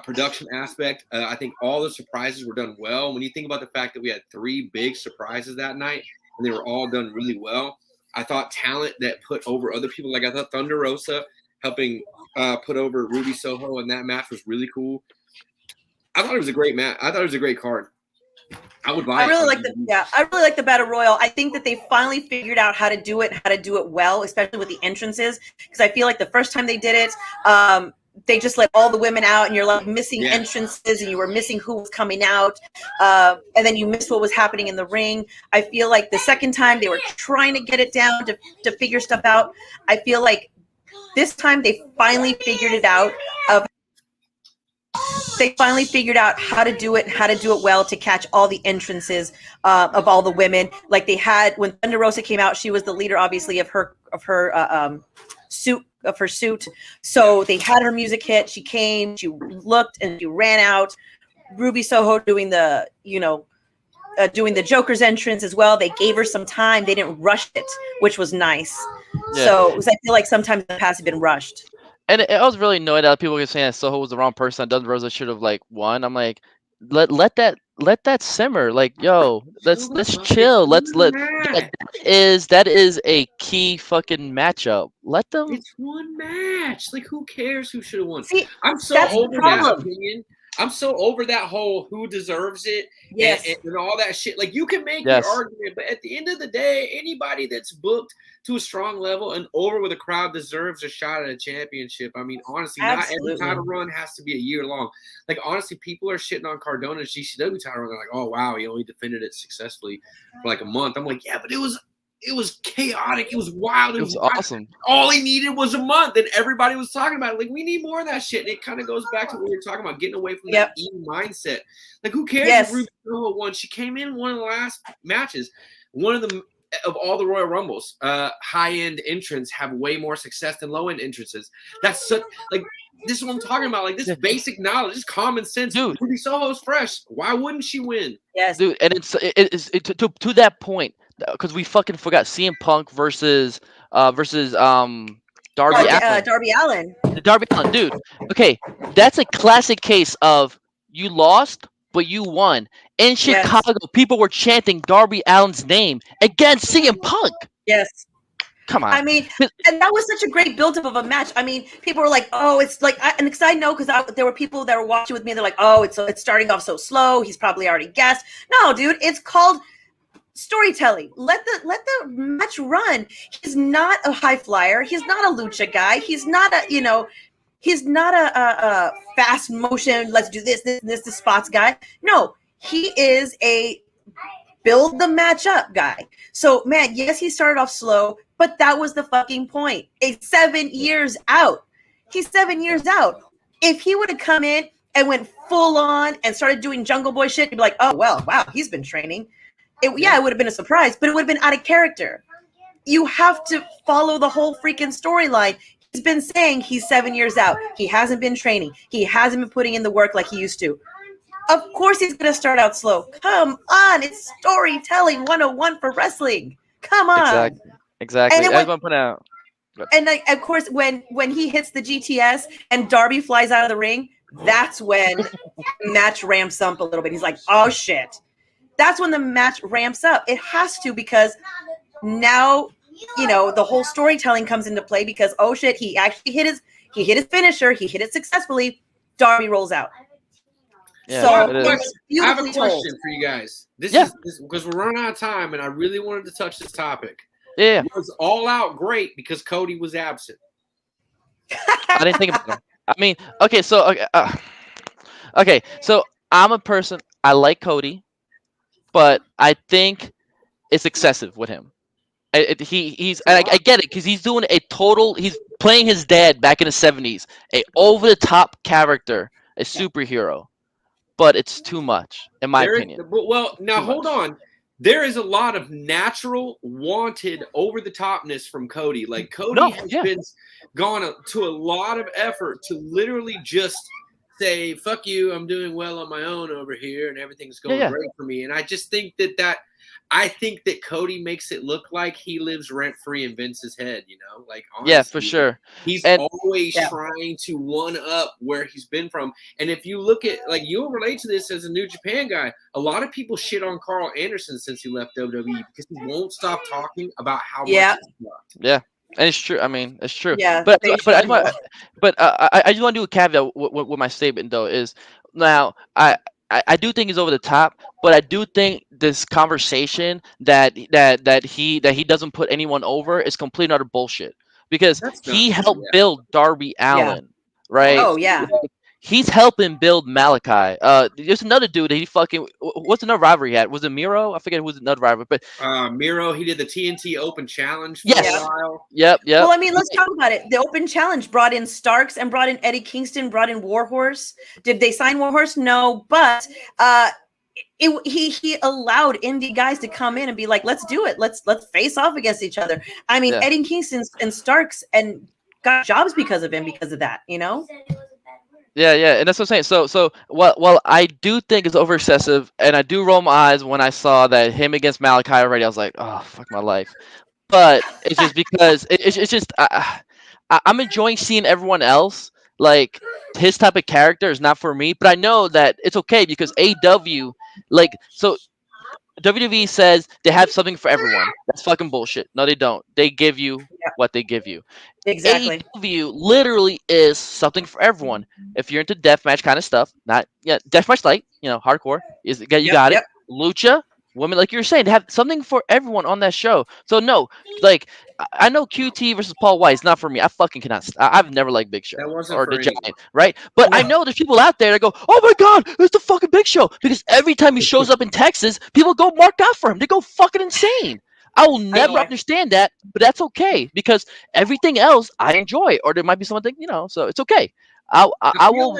production aspect. I think all the surprises were done well. When you think about the fact that we had 3 big surprises that night and they were all done really well, I thought talent that put over other people, like I thought Thunder Rosa helping put over Ruby Soho, and that match was really cool. I thought it was a great match. I thought it was a great card. I would buy it. I really like the Battle Royal. I think that they finally figured out how to do it well, especially with the entrances, because I feel like the first time they did it, they just let all the women out, and you're like missing entrances, and you were missing who was coming out, and then you missed what was happening in the ring. I feel like the second time they were trying to get it down to figure stuff out. I feel like this time they finally figured it out. They finally figured out how to do it well to catch all the entrances of all the women. Like they had when Thunder Rosa came out, she was the leader, obviously, of her suit. So they had her music hit. She came, she looked, and she ran out. Ruby Soho doing the Joker's entrance as well. They gave her some time. They didn't rush it, which was nice. Yeah. So I feel like sometimes in the past have been rushed. And I was really annoyed that people were saying that Soho was the wrong person. Thunder Rosa should have like won. I'm like, let that simmer. Like, yo, let's chill. That is a key fucking matchup. Let them. It's one match. Like, who cares who should have won? See, I'm so over that opinion. I'm so over that whole who deserves it and all that shit. Like, you can make your argument, but at the end of the day, anybody that's booked to a strong level and over with a crowd deserves a shot at a championship. I mean, honestly, not every title run has to be a year long. Like, honestly, people are shitting on Cardona's GCW title run. They're like, oh, wow, he only defended it successfully for like a month. I'm like, yeah, but it was it was chaotic. It was wild. It was awesome. All he needed was a month, and everybody was talking about it. Like, we need more of that shit. And it kind of goes back to what we were talking about, getting away from that E mindset. Like, who cares if Ruby Soho won? She came in one of the last matches. One of the of all the Royal Rumbles, high-end entrants have way more success than low-end entrances. That's such like this is what I'm talking about. Like, this basic knowledge, this common sense. Dude, Ruby Soho's fresh. Why wouldn't she win? Yes, dude, and it's to that point, because we fucking forgot CM Punk versus Darby Allin. Darby Allin. Darby Allin, dude. Okay, that's a classic case of you lost, but you won. In Chicago, people were chanting Darby Allin's name against CM Punk. Yes. Come on. I mean, and that was such a great buildup of a match. I mean, people were like, "Oh, it's like," and because I know, because there were people that were watching with me. They're like, "Oh, it's starting off so slow. He's probably already guessed." No, dude, it's called storytelling. Let the match run. He's not a high flyer. He's not a lucha guy. He's not he's not a fast motion. Let's do this spots guy. No, he is a build the match up guy. So, man, yes, he started off slow, but that was the fucking point. He's 7 years out. He's 7 years out. If he would have come in and went full on and started doing Jungle Boy shit, you'd be like, oh, well, wow, he's been training. It would have been a surprise, but it would have been out of character. You have to follow the whole freaking storyline. He's been saying he's 7 years out. He hasn't been training. He hasn't been putting in the work like he used to. Of course he's going to start out slow. Come on. It's storytelling 101 for wrestling. Come on. Exactly. And everyone put out. And of course, when he hits the GTS and Darby flies out of the ring, that's when the match ramps up a little bit. He's like, oh, shit. That's when the match ramps up. It has to, because now, the whole storytelling comes into play, because, oh, shit, he actually hit his finisher. He hit it successfully. Darby rolls out. Yeah, so I have a question for you guys. This is because we're running out of time, and I really wanted to touch this topic. Yeah. Was All Out great because Cody was absent? I didn't think about it. I mean, okay, so I'm a person, I like Cody, but I think it's excessive with him. I get it, because he's doing he's playing his dad back in the 70s, a over-the-top character, a superhero. But it's too much, in my opinion. Well, now hold on. There is a lot of natural, wanted, over-the-topness from Cody. Like, Cody has gone to a lot of effort to literally just say, fuck you, I'm doing well on my own over here, and everything's going great for me. And I just think I think that Cody makes it look like he lives rent-free in Vince's head, Like, honestly, yeah, for sure. He's always trying to one-up where he's been from. And if you look at, like, you'll relate to this as a New Japan guy, a lot of people shit on Carl Anderson since he left WWE because he won't stop talking about how much he sucked. Yeah. And it's true. I mean, it's true. Yeah, but I just want to do a caveat with my statement, though, is now I do think he's over the top, but I do think this conversation that he doesn't put anyone over is complete and utter bullshit, because he helped build Darby Allin, right? Oh yeah. He's helping build Malachi. There's another dude that he fucking. What's another rivalry he had? Was it Miro? I forget who was another rivalry, but Miro. He did the TNT Open Challenge for a while. Yep. Well, I mean, let's talk about it. The Open Challenge brought in Starks and brought in Eddie Kingston, brought in Warhorse. Did they sign Warhorse? No, but he allowed indie guys to come in and be like, let's do it. Let's face off against each other. I mean, Eddie Kingston and Starks and got jobs because of him, because of that. Yeah, and that's what I'm saying. So while I do think it's over excessive, and I do roll my eyes when I saw that him against Malachi already, I was like, oh, fuck my life. But it's just because it's just I'm enjoying seeing everyone else. Like, his type of character is not for me, but I know that it's okay, because AEW, WWE says they have something for everyone. That's fucking bullshit. No, they don't. They give you what they give you. Exactly. AEW literally is something for everyone. If you're into deathmatch kind of stuff, deathmatch light, hardcore, got it. Lucha, women, like you were saying, they have something for everyone on that show. So no, like, I know QT versus Paul White is not for me. I fucking cannot. I've never liked Big Show or the Giant, right? But I know there's people out there that go, "Oh my God, it's the fucking Big Show," because every time he shows up in Texas, people go mark out for him. They go fucking insane. I will never understand that, but that's okay because everything else I enjoy, or there might be something, so it's okay. I will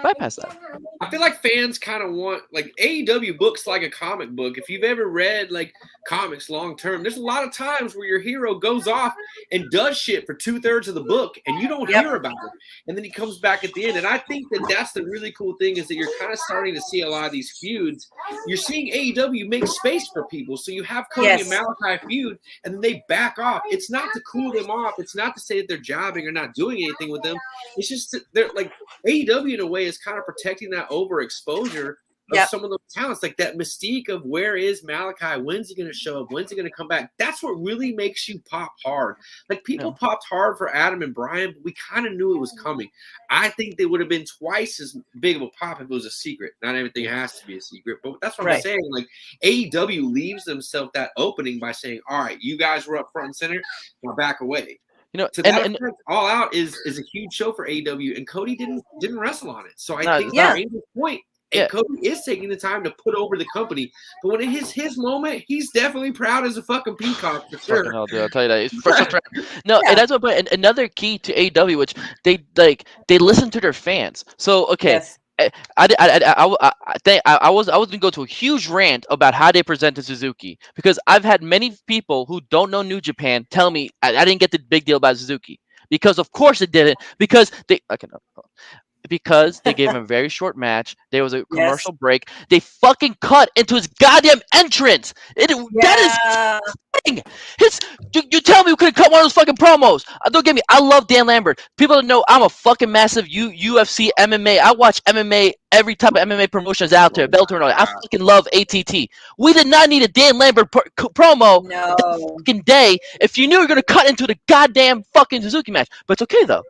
bypass that. I feel like fans kind of want, like, AEW books like a comic book. If you've ever read like comics long term, there's a lot of times where your hero goes off and does shit for 2/3 of the book and you don't hear about it, and then he comes back at the end. And I think that that's the really cool thing, is that you're kind of starting to see a lot of these feuds. You're seeing AEW make space for people, so you have Cody and Malachi feud and then they back off. It's not to cool them off, it's not to say that they're jobbing or not doing anything with them. It's just that they're like, AEW in a way is kind of protecting that overexposure of some of those talents, like that mystique of where is Malachi, when's he going to show up, when's he going to come back. That's what really makes you pop hard. Like, people popped hard for Adam and Brian, but we kind of knew it was coming. I think they would have been twice as big of a pop if it was a secret. Not everything has to be a secret, but that's what I'm saying. Like, AEW leaves themselves that opening by saying, all right, you guys were up front and center, now back away. So that All Out is a huge show for AEW, and Cody didn't wrestle on it. So I think at this point, Cody is taking the time to put over the company. But when it's his moment, he's definitely proud as a fucking peacock for sure. Hell, dude, I'll tell you that. And that's what. And another key to AEW, which they listen to their fans. So I was gonna go to a huge rant about how they presented Suzuki, because I've had many people who don't know New Japan tell me I didn't get the big deal about Suzuki, because of course it didn't, because they gave him a very short match. There was a commercial break. They fucking cut into his goddamn entrance. That is thing. You tell me we could have cut one of those fucking promos. Don't get me. I love Dan Lambert. People don't know I'm a fucking massive UFC MMA. I watch MMA, every type of MMA promotions out there. Bellator and all that. I fucking love ATT. We did not need a Dan Lambert promo that fucking day if you knew you were gonna cut into the goddamn fucking Suzuki match. But it's okay though,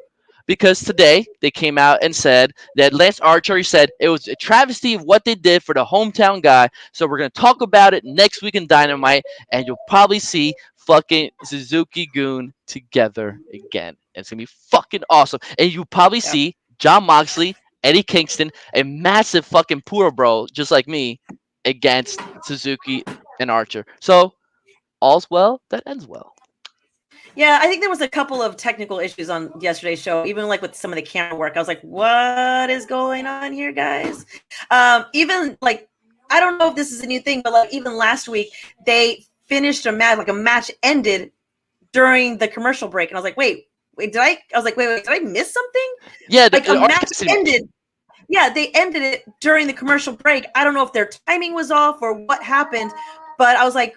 because today they came out and said that Lance Archer said it was a travesty of what they did for the hometown guy. So we're going to talk about it next week in Dynamite, and you'll probably see fucking Suzuki-gun together again. It's going to be fucking awesome. And you'll probably see Jon Moxley, Eddie Kingston, a massive fucking poor bro, just like me, against Suzuki and Archer. So all's well that ends well. Yeah, I think there was a couple of technical issues on yesterday's show, even like with some of the camera work. I was like, what is going on here, guys? Even like, I don't know if this is a new thing, but like even last week, they finished a match, like a match ended during the commercial break. And I was like, wait, did I miss something? Yeah, like a match ended. Yeah, they ended it during the commercial break. I don't know if their timing was off or what happened, but I was like,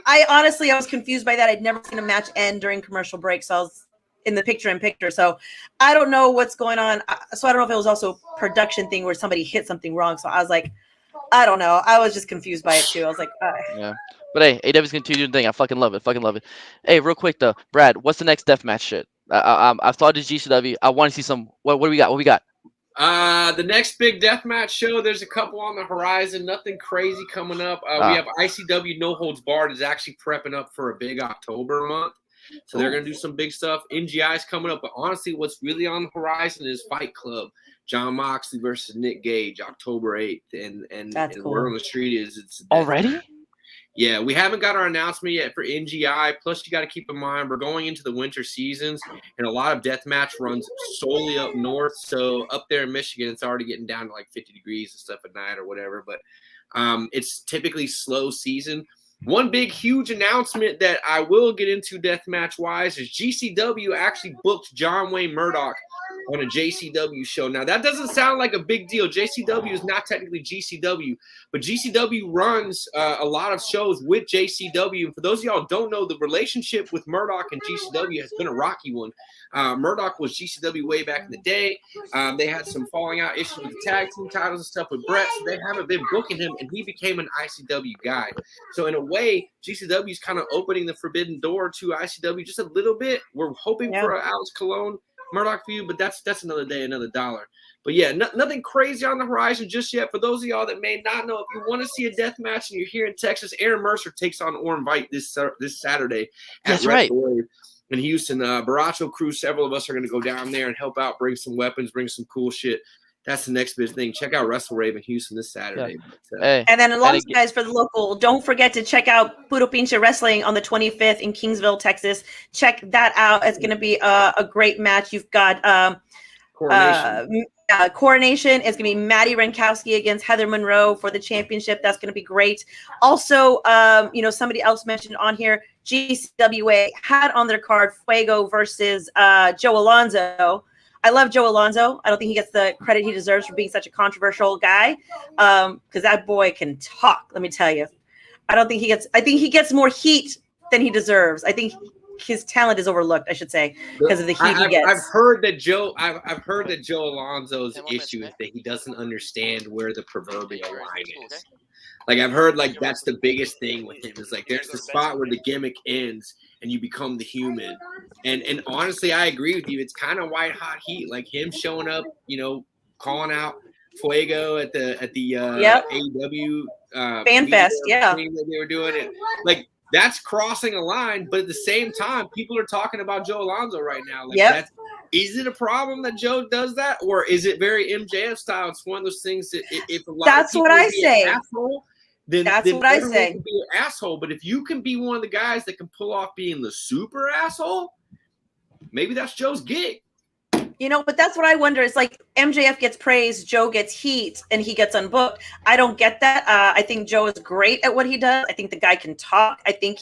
I honestly was confused by that. I'd never seen a match end during commercial break, so I was in the picture-in-picture. So I don't know what's going on. So I don't know if it was also a production thing where somebody hit something wrong. So I was like, I don't know. I was just confused by it too. I was like, yeah. But hey, AEW's gonna do their thing. I fucking love it. Hey, real quick though, Brad, what's the next deathmatch shit? I've thought of GCW. I want to see some. What do we got? What we got? The next big deathmatch show, there's a couple on the horizon. Nothing crazy coming up. We have ICW No Holds Barred is actually prepping up for a big October month. So they're going to do some big stuff. NGI is coming up. But honestly, what's really on the horizon is Fight Club. Jon Moxley versus Nick Gage, October 8th. And cool. Word on the street is it's already? Yeah, we haven't got our announcement yet for NGI. Plus, you got to keep in mind, we're going into the winter seasons, and a lot of deathmatch runs solely up north. So up there in Michigan, it's already getting down to like 50 degrees and stuff at night or whatever. But it's typically slow season. One big, huge announcement that I will get into deathmatch-wise is GCW actually booked John Wayne Murdoch on a JCW show. Now, that doesn't sound like a big deal. JCW is not technically GCW, but GCW runs a lot of shows with JCW. And for those of y'all who don't know, the relationship with Murdoch and GCW has been a rocky one. Murdoch was GCW way back in the day. They had some falling out issues with the tag team titles and stuff with Brett, so they haven't been booking him, and he became an ICW guy. So in a way, GCW is kind of opening the forbidden door to ICW just a little bit. We're hoping for an Alex Colon Murdoch feud, but that's another day, another dollar. But yeah, nothing crazy on the horizon just yet. For those of y'all that may not know, if you want to see a death match and you're here in Texas, Aaron Mercer takes on Orm Vite this Saturday. That's right. In Houston, Baracho Crew, several of us are going to go down there and help out, bring some weapons, bring some cool shit. that's the next big thing. Check out Wrestle Rave in Houston this Saturday. Yeah. Hey, and then alongside guys for the local, don't forget to check out Puro Pinche Wrestling on the 25th in Kingsville, Texas. Check that out. It's going to be a great match. You've got Coronation is going to be Maddie Renkowski against Heather Monroe for the championship. That's going to be great. Also, somebody else mentioned on here, GCWA had on their card Fuego versus Joe Alonzo. I love Joe Alonzo. I don't think he gets the credit he deserves for being such a controversial guy, because that boy can talk. Let me tell you, I think he gets more heat than he deserves. I think his talent is overlooked, I should say, because of the heat he gets. I've heard that Joe Alonzo's issue is that he doesn't understand where the proverbial line is. Like, I've heard, like, that's the biggest thing with him is, like, there's the spot where the gimmick ends and you become the human. And honestly, I agree with you. It's kind of white hot heat, like him showing up, calling out Fuego at the AEW Fan Fest, thing that they were doing it. Like, that's crossing a line, but at the same time, people are talking about Joe Alonzo right now. Like, is it a problem that Joe does that, or is it very MJF style? It's one of those things that if a lot that's of people what I be say. An asshole, then that's then what I everyone say. can be an asshole. But if you can be one of the guys that can pull off being the super asshole, maybe that's Joe's gig. But that's what I wonder. It's like MJF gets praise, Joe gets heat, and he gets unbooked. I don't get that. I think Joe is great at what he does. I think the guy can talk. I think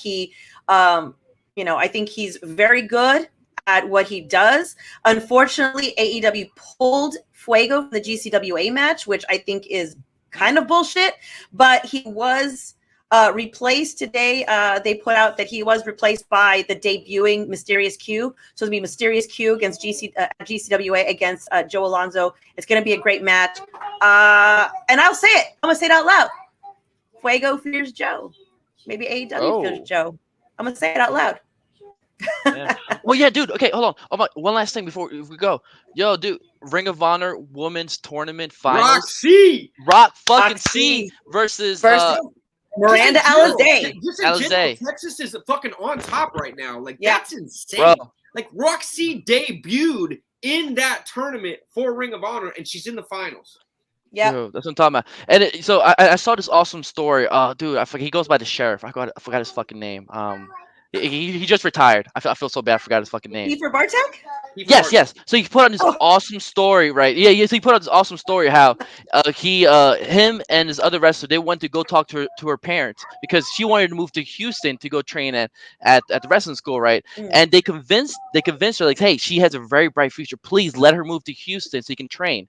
I think he's very good at what he does. Unfortunately, AEW pulled Fuego from the GCWA match, which I think is kind of bullshit, but he was replaced today. They put out that he was replaced by the debuting Mysterious Q. So it'll be Mysterious Q against GCWA against Joe Alonzo. It's going to be a great match. And I'll say it. I'm going to say it out loud. Fuego fears Joe. Maybe AEW fears Joe. I'm going to say it out loud. Yeah. Well, yeah, dude. Okay, hold on. One last thing before we go. Yo, dude, Ring of Honor Women's Tournament Finals. Roxy versus Miranda Alizé. Texas is fucking on top right now. Like, that's insane. Bro. Like, Roxy debuted in that tournament for Ring of Honor, and she's in the finals. Yeah, that's what I'm talking about. And so I saw this awesome story. Dude, I forget, he goes by the Sheriff. I forgot his fucking name. He just retired. I feel so bad. I forgot his fucking name. Kiefer Bartek? Yes. So he put on this awesome story, right? Yeah. So he put on this awesome story how him and his other wrestler, they went to go talk to her parents because she wanted to move to Houston to go train at the wrestling school, right? And they convinced her, like, hey, she has a very bright future. Please let her move to Houston so he can train.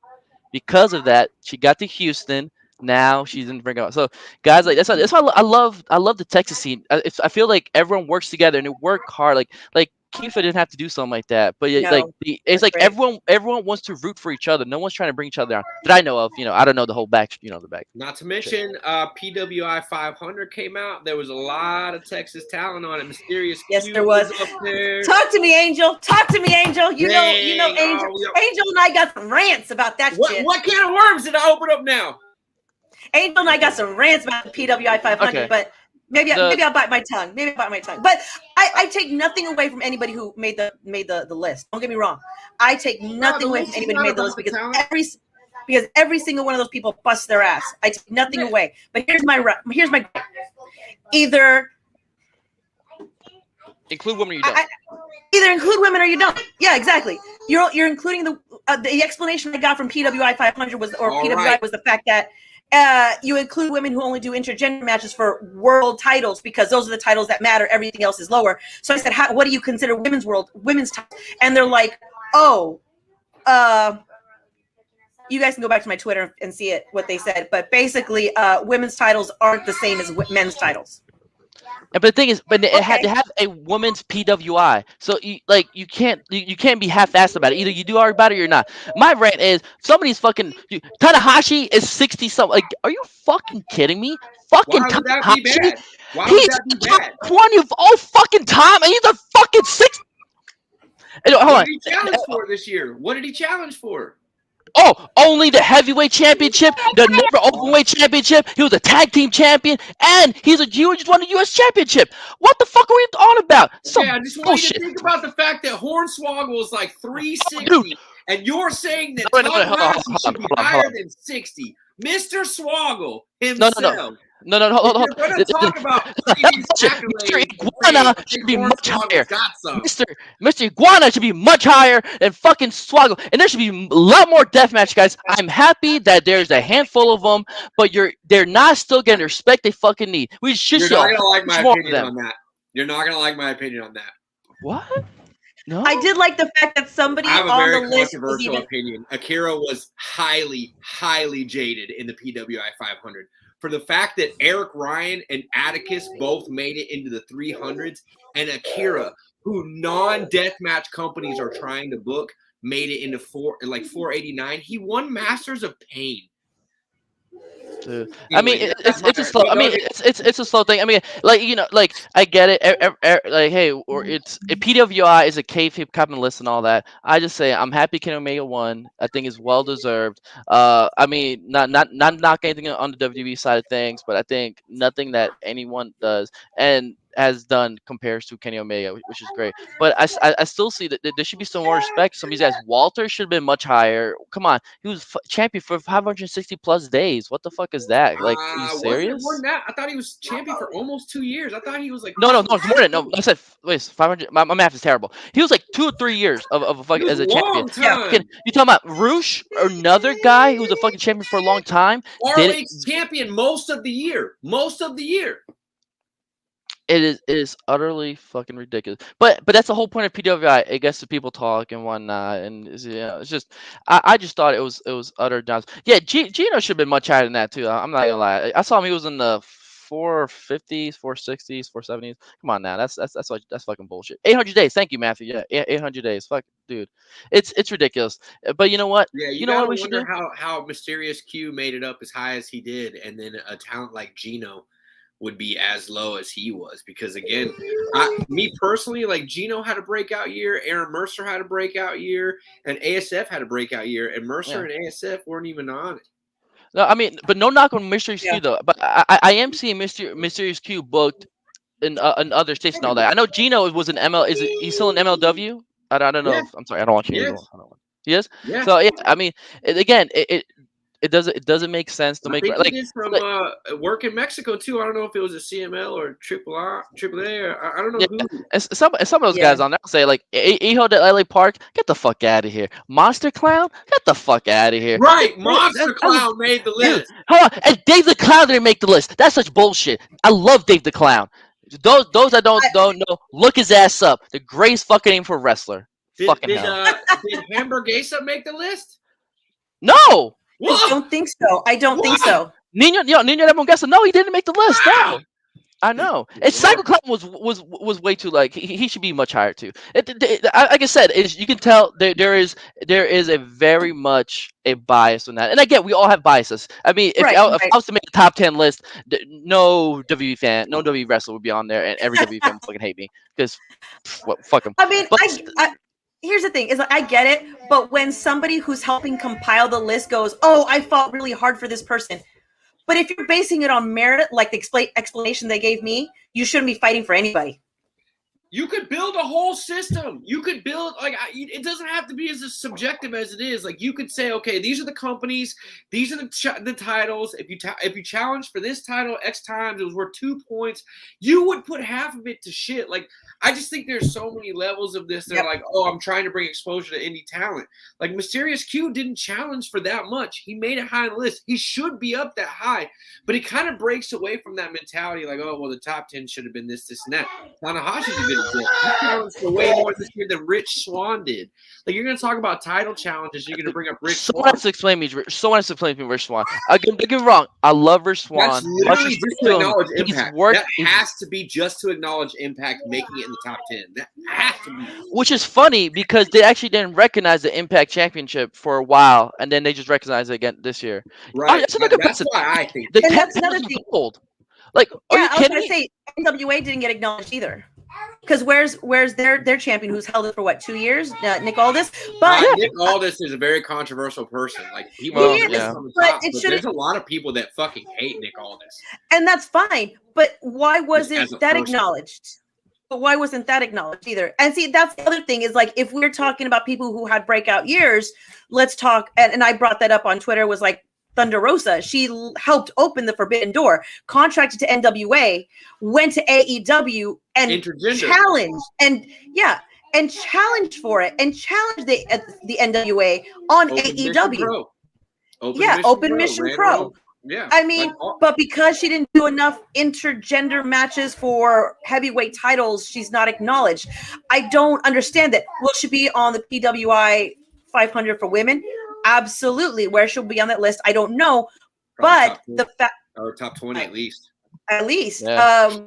Because of that, she got to Houston. Now she's in the Ring of Honor. So guys, like that's why I love the Texas scene. I feel like everyone works together and they work hard. Like Kiefer didn't have to do something like that, but it's like great. everyone wants to root for each other. No one's trying to bring each other down that I know of. I don't know the whole back. The back. Not to mention, PWI 500 came out. There was a lot of Texas talent on it. Mysterious. Yes, Q there was. Up there. Talk to me, Angel. You know, Angel. Angel and I got some rants about that shit. What can of worms did I open up now? Angel and I got some rants about the PWI 500, but maybe I'll bite my tongue. But I take nothing away from anybody who made the list. Don't get me wrong. I take nothing away from anybody who made the list because every single one of those people bust their ass. I take nothing away. But here's my either include women or you don't. Either include women or you don't. Yeah, exactly. You're including the explanation I got from PWI 500 was the fact that you include women who only do intergender matches for world titles because those are the titles that matter. Everything else is lower. So I said, what do you consider women's titles? And they're like, you guys can go back to my Twitter and see what they said. But basically, women's titles aren't the same as men's titles. But the thing is, it had to have a woman's PWI. So you can't be half-assed about it. Either you do about it or you're not. My rant is somebody's fucking Tanahashi is 60 something. Like, are you fucking kidding me? Fucking Tanahashi. He's the top 20 of all fucking time, and he's a fucking 6. What did he challenge for this year? What did he challenge for? Oh, only the heavyweight championship, the never openweight championship. He was a tag team champion, and he just won the U.S. championship. What the fuck are we on about? I just want you to think about the fact that Hornswoggle was like 360, And you're saying that hold Tanahashi should be on. higher than 60. Mr. Swoggle himself. No, hold on. If you're going to talk about previous Mr. accolades, Iguana should be much higher. Mr. Iguana should be much higher than fucking Swoggle. And there should be a lot more deathmatch guys. I'm happy that there's a handful of them, but they're not still getting the respect they fucking need. We should You're show not going to like my more opinion on that. You're not going to like my opinion on that. What? No. I did like the fact that somebody I have a on very the list controversial opinion. Akira was highly, highly jaded in the PWI 500. For the fact that Eric Ryan and Atticus both made it into the 300s, and Akira, who non-deathmatch companies are trying to book, made it into 489. He won Masters of Pain. Dude. I mean, it's a slow. I mean, it's a slow thing. I mean, like I get it. Like, hey, or PWI is a kayfabe common list and all that. I just say I'm happy Kenny Omega won. I think it's well deserved. I mean, not knock anything on the WWE side of things, but I think nothing that anyone does and has done compares to Kenny Omega, which is great. But I still see that there should be some more respect. Some of these guys, Walter should have been much higher. Come on, he was champion for 560 plus days. What the fuck is that? Like, are you serious? More than that? I thought he was champion for almost 2 years. I thought he was like no, it's more than no. I said wait, 500. My math is terrible. He was like 2 or 3 years of a fucking as a champion. Yeah. You talking about Roosh, another guy who was a fucking champion for a long time? ROH champion most of the year. It is utterly fucking ridiculous. But that's the whole point of PWI. I guess the people talk and whatnot, and it's just I just thought it was utter nonsense. Yeah, Gino should have been much higher than that too. I'm not gonna lie. I saw him. He was in the 450s, 460s, 470s. Come on now, that's fucking bullshit. 800 days. Thank you, Matthew. Yeah, 800 days. Fuck, dude, it's ridiculous. But you know what? Yeah, you know what we should do? How Mysterious Q made it up as high as he did, and then a talent like Gino would be as low as he was, because again, me personally, like Gino had a breakout year, Aaron Mercer had a breakout year, and ASF had a breakout year, and Mercer and ASF weren't even on it. No, I mean, but no knock on Mysterious Q though. But I am seeing Mysterious Q booked in other states and all that. I know Gino was an ML. He's still in MLW? I don't know. I'm sorry, I don't want you. Yes. He is. Yeah. So yeah, I mean, it doesn't make sense to make like he did some work in Mexico too. I don't know if it was a CML or AAA or I don't know who. And some of those guys on there say like Eho at LA Park, get the fuck out of here. Monster Clown, get the fuck out of here. Right, Monster Clown made the list. Dude, hold on, and Dave the Clown didn't make the list. That's such bullshit. I love Dave the Clown. Those that don't know, look his ass up. The greatest fucking name for a wrestler. Did Hamburguesa make the list? No. I don't think so. Nino Hamburguesa, no, he didn't make the list. No. I know. And Psycho Clown was way too like he should be much higher too. Like I said, you can tell there is a very much a bias on that. And again, we all have biases. I mean, if I was to make a top 10 list, no WWE fan, no WWE wrestler would be on there, and every WWE fan would fucking hate me because fuck them. I mean, here's the thing: is like, I get it, but when somebody who's helping compile the list goes, "Oh, I fought really hard for this person," but if you're basing it on merit, like the explanation they gave me, you shouldn't be fighting for anybody. You could build a whole system. You could build it doesn't have to be as subjective as it is. Like you could say, okay, these are the companies, these are the titles. If you challenge for this title X times, it was worth 2 points. You would put half of it to shit. Like I just think there's so many levels of this that are like, oh, I'm trying to bring exposure to indie talent. Like Mysterious Q didn't challenge for that much. He made it high on the list. He should be up that high, but he kind of breaks away from that mentality. Like, oh, well, the top 10 should have been this, and that. Tanahashi did it. He challenged for way more this year than Rich Swann did. Like you're going to talk about title challenges, you're going to bring up Rich Swann. Someone has to explain me Rich Swann. Don't get me wrong. I love Rich Swann. That's literally just to acknowledge Impact. That has to be just to acknowledge Impact making it in the top 10. That has to be. Which is funny because they actually didn't recognize the Impact Championship for a while, and then they just recognized it again this year. Right. That's why I think. And that's another thing. Gold. Like, are you kidding me? Say NWA didn't get acknowledged either. Because where's their champion who's held it for what, 2 years? Nick Aldis. But Nick Aldis is a very controversial person. Like there's a lot of people that fucking hate Nick Aldis. And that's fine. But why wasn't that acknowledged? But why wasn't that acknowledged either? And see, that's the other thing is like, if we're talking about people who had breakout years, let's talk. And I brought that up on Twitter, was like Thunder Rosa. She helped open the forbidden door, contracted to NWA, went to AEW and challenged and challenged for it and challenged the NWA on AEW. Open Mission Pro. Yeah. I mean, but because she didn't do enough intergender matches for heavyweight titles, she's not acknowledged. I don't understand that. Will she be on the PWI 500 for women? Absolutely. Where she'll be on that list, I don't know. Probably but the fact, or top 20 at least. At least. Yeah.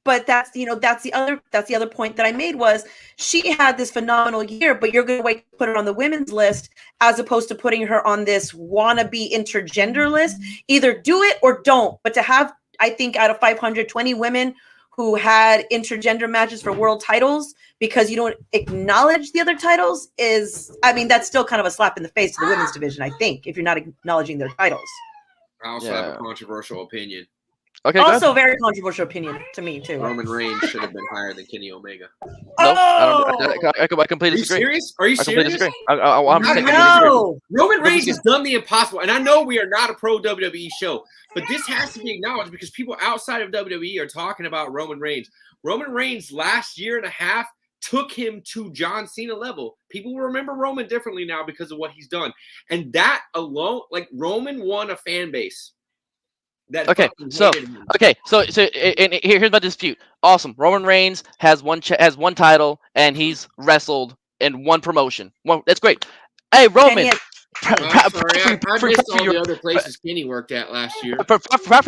But that's the other point that I made was she had this phenomenal year, but you're going to wait to put her on the women's list as opposed to putting her on this wannabe intergender list. Either do it or don't. But to have, I think, out of 520 women who had intergender matches for world titles because you don't acknowledge the other titles is, I mean, that's still kind of a slap in the face to the women's division, I think, if you're not acknowledging their titles. I also have a controversial opinion. Okay. Also, very controversial opinion to me too. Roman Reigns should have been higher than Kenny Omega. No, I completely disagree. Are you serious? No. Roman Reigns has done the impossible, and I know we are not a pro WWE show, but this has to be acknowledged because people outside of WWE are talking about Roman Reigns. Roman Reigns last year and a half took him to John Cena level. People will remember Roman differently now because of what he's done, and that alone, like Roman won a fan base. Okay, so and here's my dispute. Awesome, Roman Reigns has one title and he's wrestled in one promotion. That's great. Hey, Roman. I missed all the other places Kenny worked at last year. For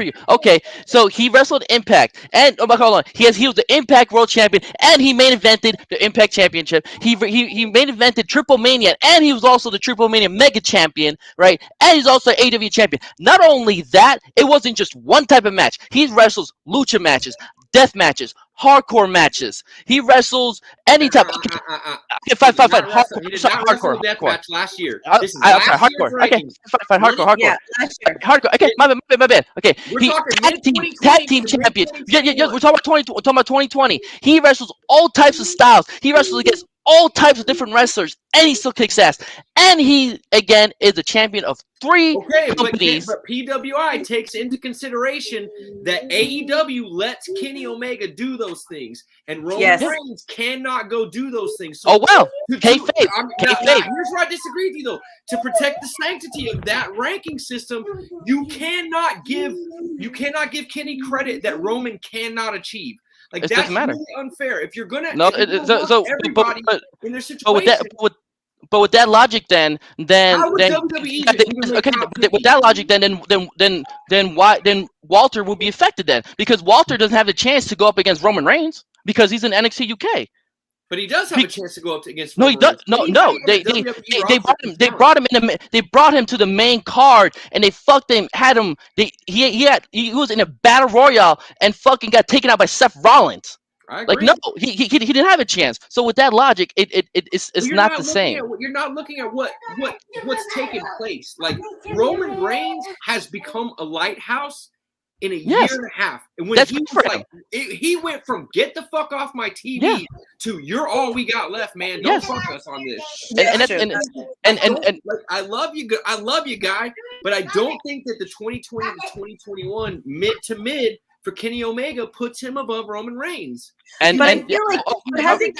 you. Okay, so he wrestled Impact, and hold on, he was the Impact World Champion, and he main evented the Impact Championship. He main evented Triple Mania, and he was also the Triple Mania Mega Champion, right? And he's also AEW Champion. Not only that, it wasn't just one type of match. He wrestles lucha matches, death matches, hardcore matches. He wrestles any type. Fine. Hardcore death match last year. Hardcore. Okay, fine. Hardcore. Yeah, last year. Hardcore. Okay, my bad. Okay, we're talking tag team champions. Yeah. We're talking about 2020. He wrestles all types of styles. He wrestles against all types of different wrestlers, and he still kicks ass. And he again is the champion of 3 companies. But PWI takes into consideration that AEW lets Kenny Omega do those things, and Roman Reigns cannot go do those things. So kayfabe. Here's where I disagree with you, though. To protect the sanctity of that ranking system, you cannot give Kenny credit that Roman cannot achieve. Like, that's really unfair. If you're gonna everybody in their situation. But with that logic, then with that logic, then Walter will be affected then, because Walter doesn't have the chance to go up against Roman Reigns because he's in NXT UK. But he does have a chance to go up against. No, he does. No. They brought him to the main card, and they fucked him. Had him. He was in a battle royale and fucking got taken out by Seth Rollins. Like, no, he didn't have a chance. So with that logic, it's not the same. You're not looking at what's taking place. Like, Roman Reigns has become a lighthouse in a year and a half. And when he went from get the fuck off my TV to you're all we got left, man. Don't fuck us on this. I love you, guy, but I don't think that the 2020 to 2021 mid to mid for Kenny Omega puts him above Roman Reigns. I feel like hasn't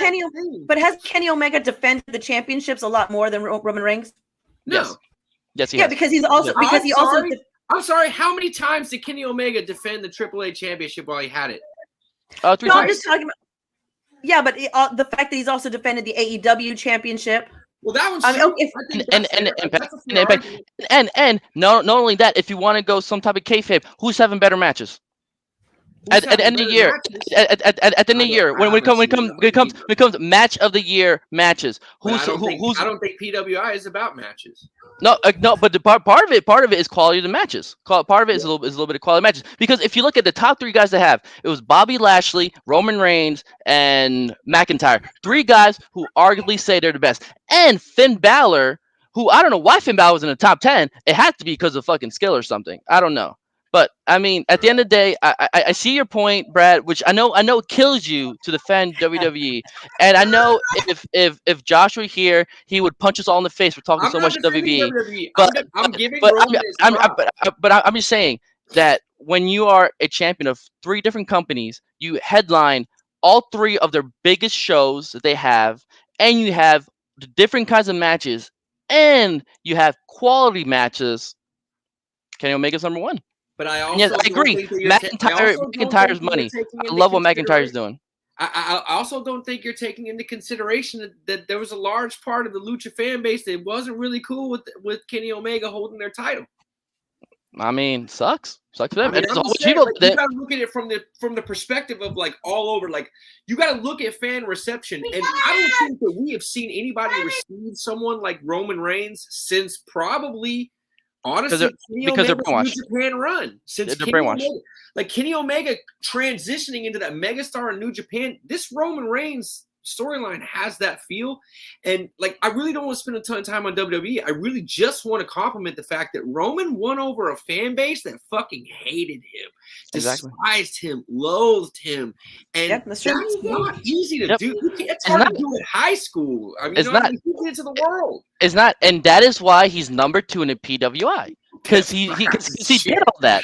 Kenny Omega defended the championships a lot more than Roman Reigns? No. Yes, he has. Because he also I'm sorry. How many times did Kenny Omega defend the AAA championship while he had it? 3 times. I'm just talking about. Yeah, but the fact that he's also defended the AEW championship. Well, that one's and not only that, if you want to go some type of kayfabe, who's having better matches? At the end of the year, at the end of the year, when it comes match of the year matches, I don't think PWI is about matches. No, but the part of it is quality of the matches. Part of it is a little bit of quality of matches, because if you look at the top 3 guys they have, it was Bobby Lashley, Roman Reigns, and McIntyre. 3 guys who arguably say they're the best, and Finn Balor, who I don't know why Finn Balor was in the top 10. It had to be because of fucking skill or something. I don't know. But I mean, at the end of the day, I see your point, Brad, which I know kills you to defend WWE, and I know if Josh were here, he would punch us all in the face for talking so much WWE. I'm giving Roman his props. But I'm just saying that when you are a champion of 3 different companies, you headline all 3 of their biggest shows that they have, and you have the different kinds of matches, and you have quality matches. Kenny Omega's number 1. But I also yes, I agree. McIntyre's money. I love what McIntyre's doing. I also don't think you're taking into consideration that there was a large part of the Lucha fan base that wasn't really cool with Kenny Omega holding their title. I mean, sucks for them. I mean, you gotta look at it from the perspective of like all over. Like you gotta look at fan reception, and I don't think that we have seen anybody receive someone like Roman Reigns since probably. Honestly, because they're brainwashed. New Japan run since they're brainwashed. Kenny Omega transitioning into that megastar in New Japan. This Roman Reigns storyline has that feel, and like I really don't want to spend a ton of time on WWE. I really just want to compliment the fact that Roman won over a fan base that fucking hated him, despised him, loathed him, and that's not easy to do. It's hard to do in high school. I mean, it's not into the world. It's not, and that is why he's number 2 in the PWI because he did all that.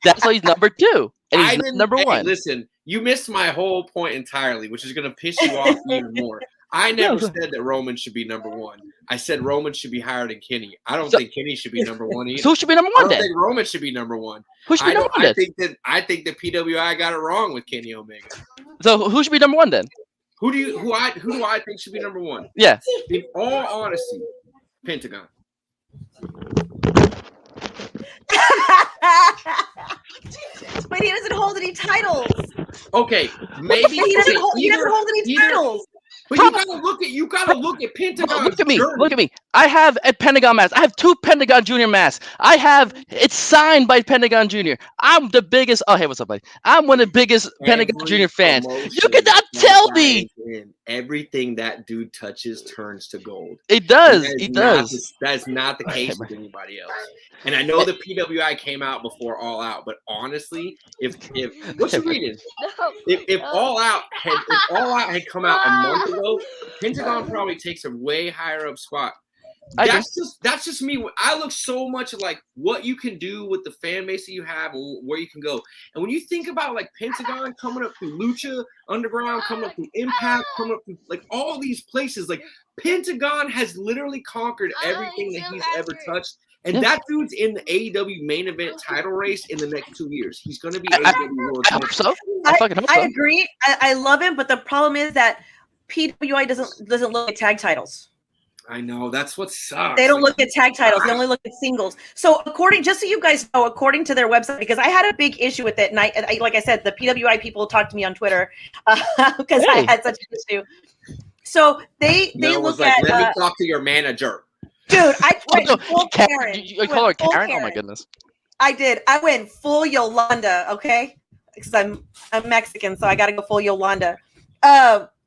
That's why he's number 2, and he's number 1. Listen. You missed my whole point entirely, which is going to piss you off even more. I never said that Roman should be number 1. I said Roman should be higher than Kenny. I don't think Kenny should be number 1 either. So who should be number 1 then? I don't think Roman should be number 1. Who should be number 1 then? I think that PWI got it wrong with Kenny Omega. So who should be number 1 then? Who do I think should be number 1? Yeah. In all honesty, Pentagon. But he doesn't hold any titles. Okay, maybe he doesn't hold any titles. But you gotta look at Pentagon. Look at me. I have a Pentagon mask. I have 2 Pentagon Junior masks. It's signed by Pentagon Junior. I'm the biggest. Oh, hey, what's up, buddy? I'm one of the biggest Pentagon Junior fans. You cannot tell me. Everything that dude touches turns to gold. It does. It does. That's not the case with anybody else. And I know the PWI came out before All Out, but honestly, if what you reading? If All Out had come out a month ago, Pentagon probably takes a way higher up spot. That's just me. I look so much like what you can do with the fan base that you have and where you can go. And when you think about like Pentagon coming up through Lucha Underground, coming up through Impact, coming up through like all these places, like Pentagon has literally conquered everything that he's ever touched. And that dude's in the AEW main event title race in the next 2 years. He's going to be AEW World Champion. I agree. I love him, but the problem is that PWI doesn't look at tag titles. I know, that's what sucks. They don't look at tag titles. They only look at singles. So just so you guys know, according to their website, because I had a big issue with it, and I like I said, the PWI people talked to me on Twitter because I had such an issue. So they look at. Let me talk to your manager. Dude, I went full Karen. You call her Karen? Oh my goodness. I did. I went full Yolanda, okay? Because I'm Mexican, so I got to go full Yolanda.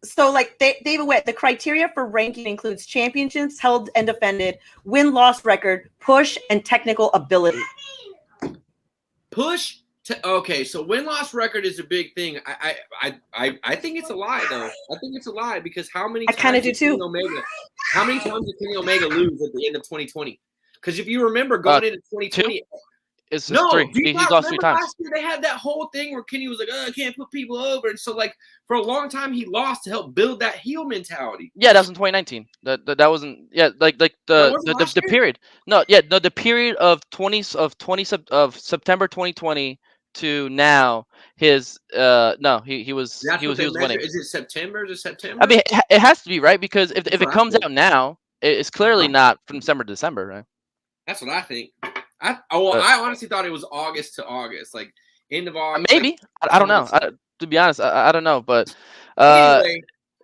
So like David Wett, the criteria for ranking includes championships held and defended, win-loss record, push, and technical ability. Push. Okay, so win-loss record is a big thing. I think it's a lie though. I think it's a lie because how many times did Kenny Omega lose at the end of 2020? Because if you remember going into 2020, it's 3. He's lost 3 times. Last year they had that whole thing where Kenny was like, "Oh, I can't put people over," and so like for a long time he lost to help build that heel mentality. Yeah, that was in 2019. That wasn't. Yeah, like the period. No, yeah, no, the period of September 2020 to now. His he was winning. Is it September to September? I mean, it has to be right because if it comes out now, it's clearly not from December to December, right? That's what I think. I honestly thought it was August to August, like end of August. Maybe I don't know. To be honest, I don't know, but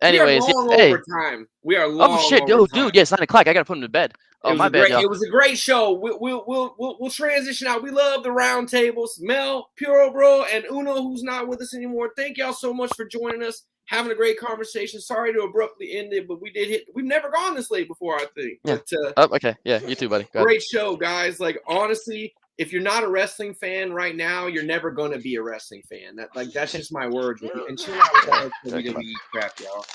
anyways, overtime. We are long. Oh shit, dude, yeah, it's 9 o'clock. I gotta put him to bed. Oh my bad, y'all. It was a great show. We'll transition out. We love the roundtables. Mel, Puro Bro, and Uno, who's not with us anymore. Thank y'all so much for joining us. Having a great conversation. Sorry to abruptly end it, but we did hit. We've never gone this late before, I think. Yeah. But, okay. Yeah, you too, buddy. Great show, guys. Like honestly, if you're not a wrestling fan right now, you're never going to be a wrestling fan. That's just my words with you. And chill out with that WWE crap, y'all.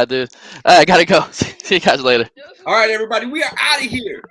Dude, I gotta go. See you guys later. All right, everybody, we are out of here.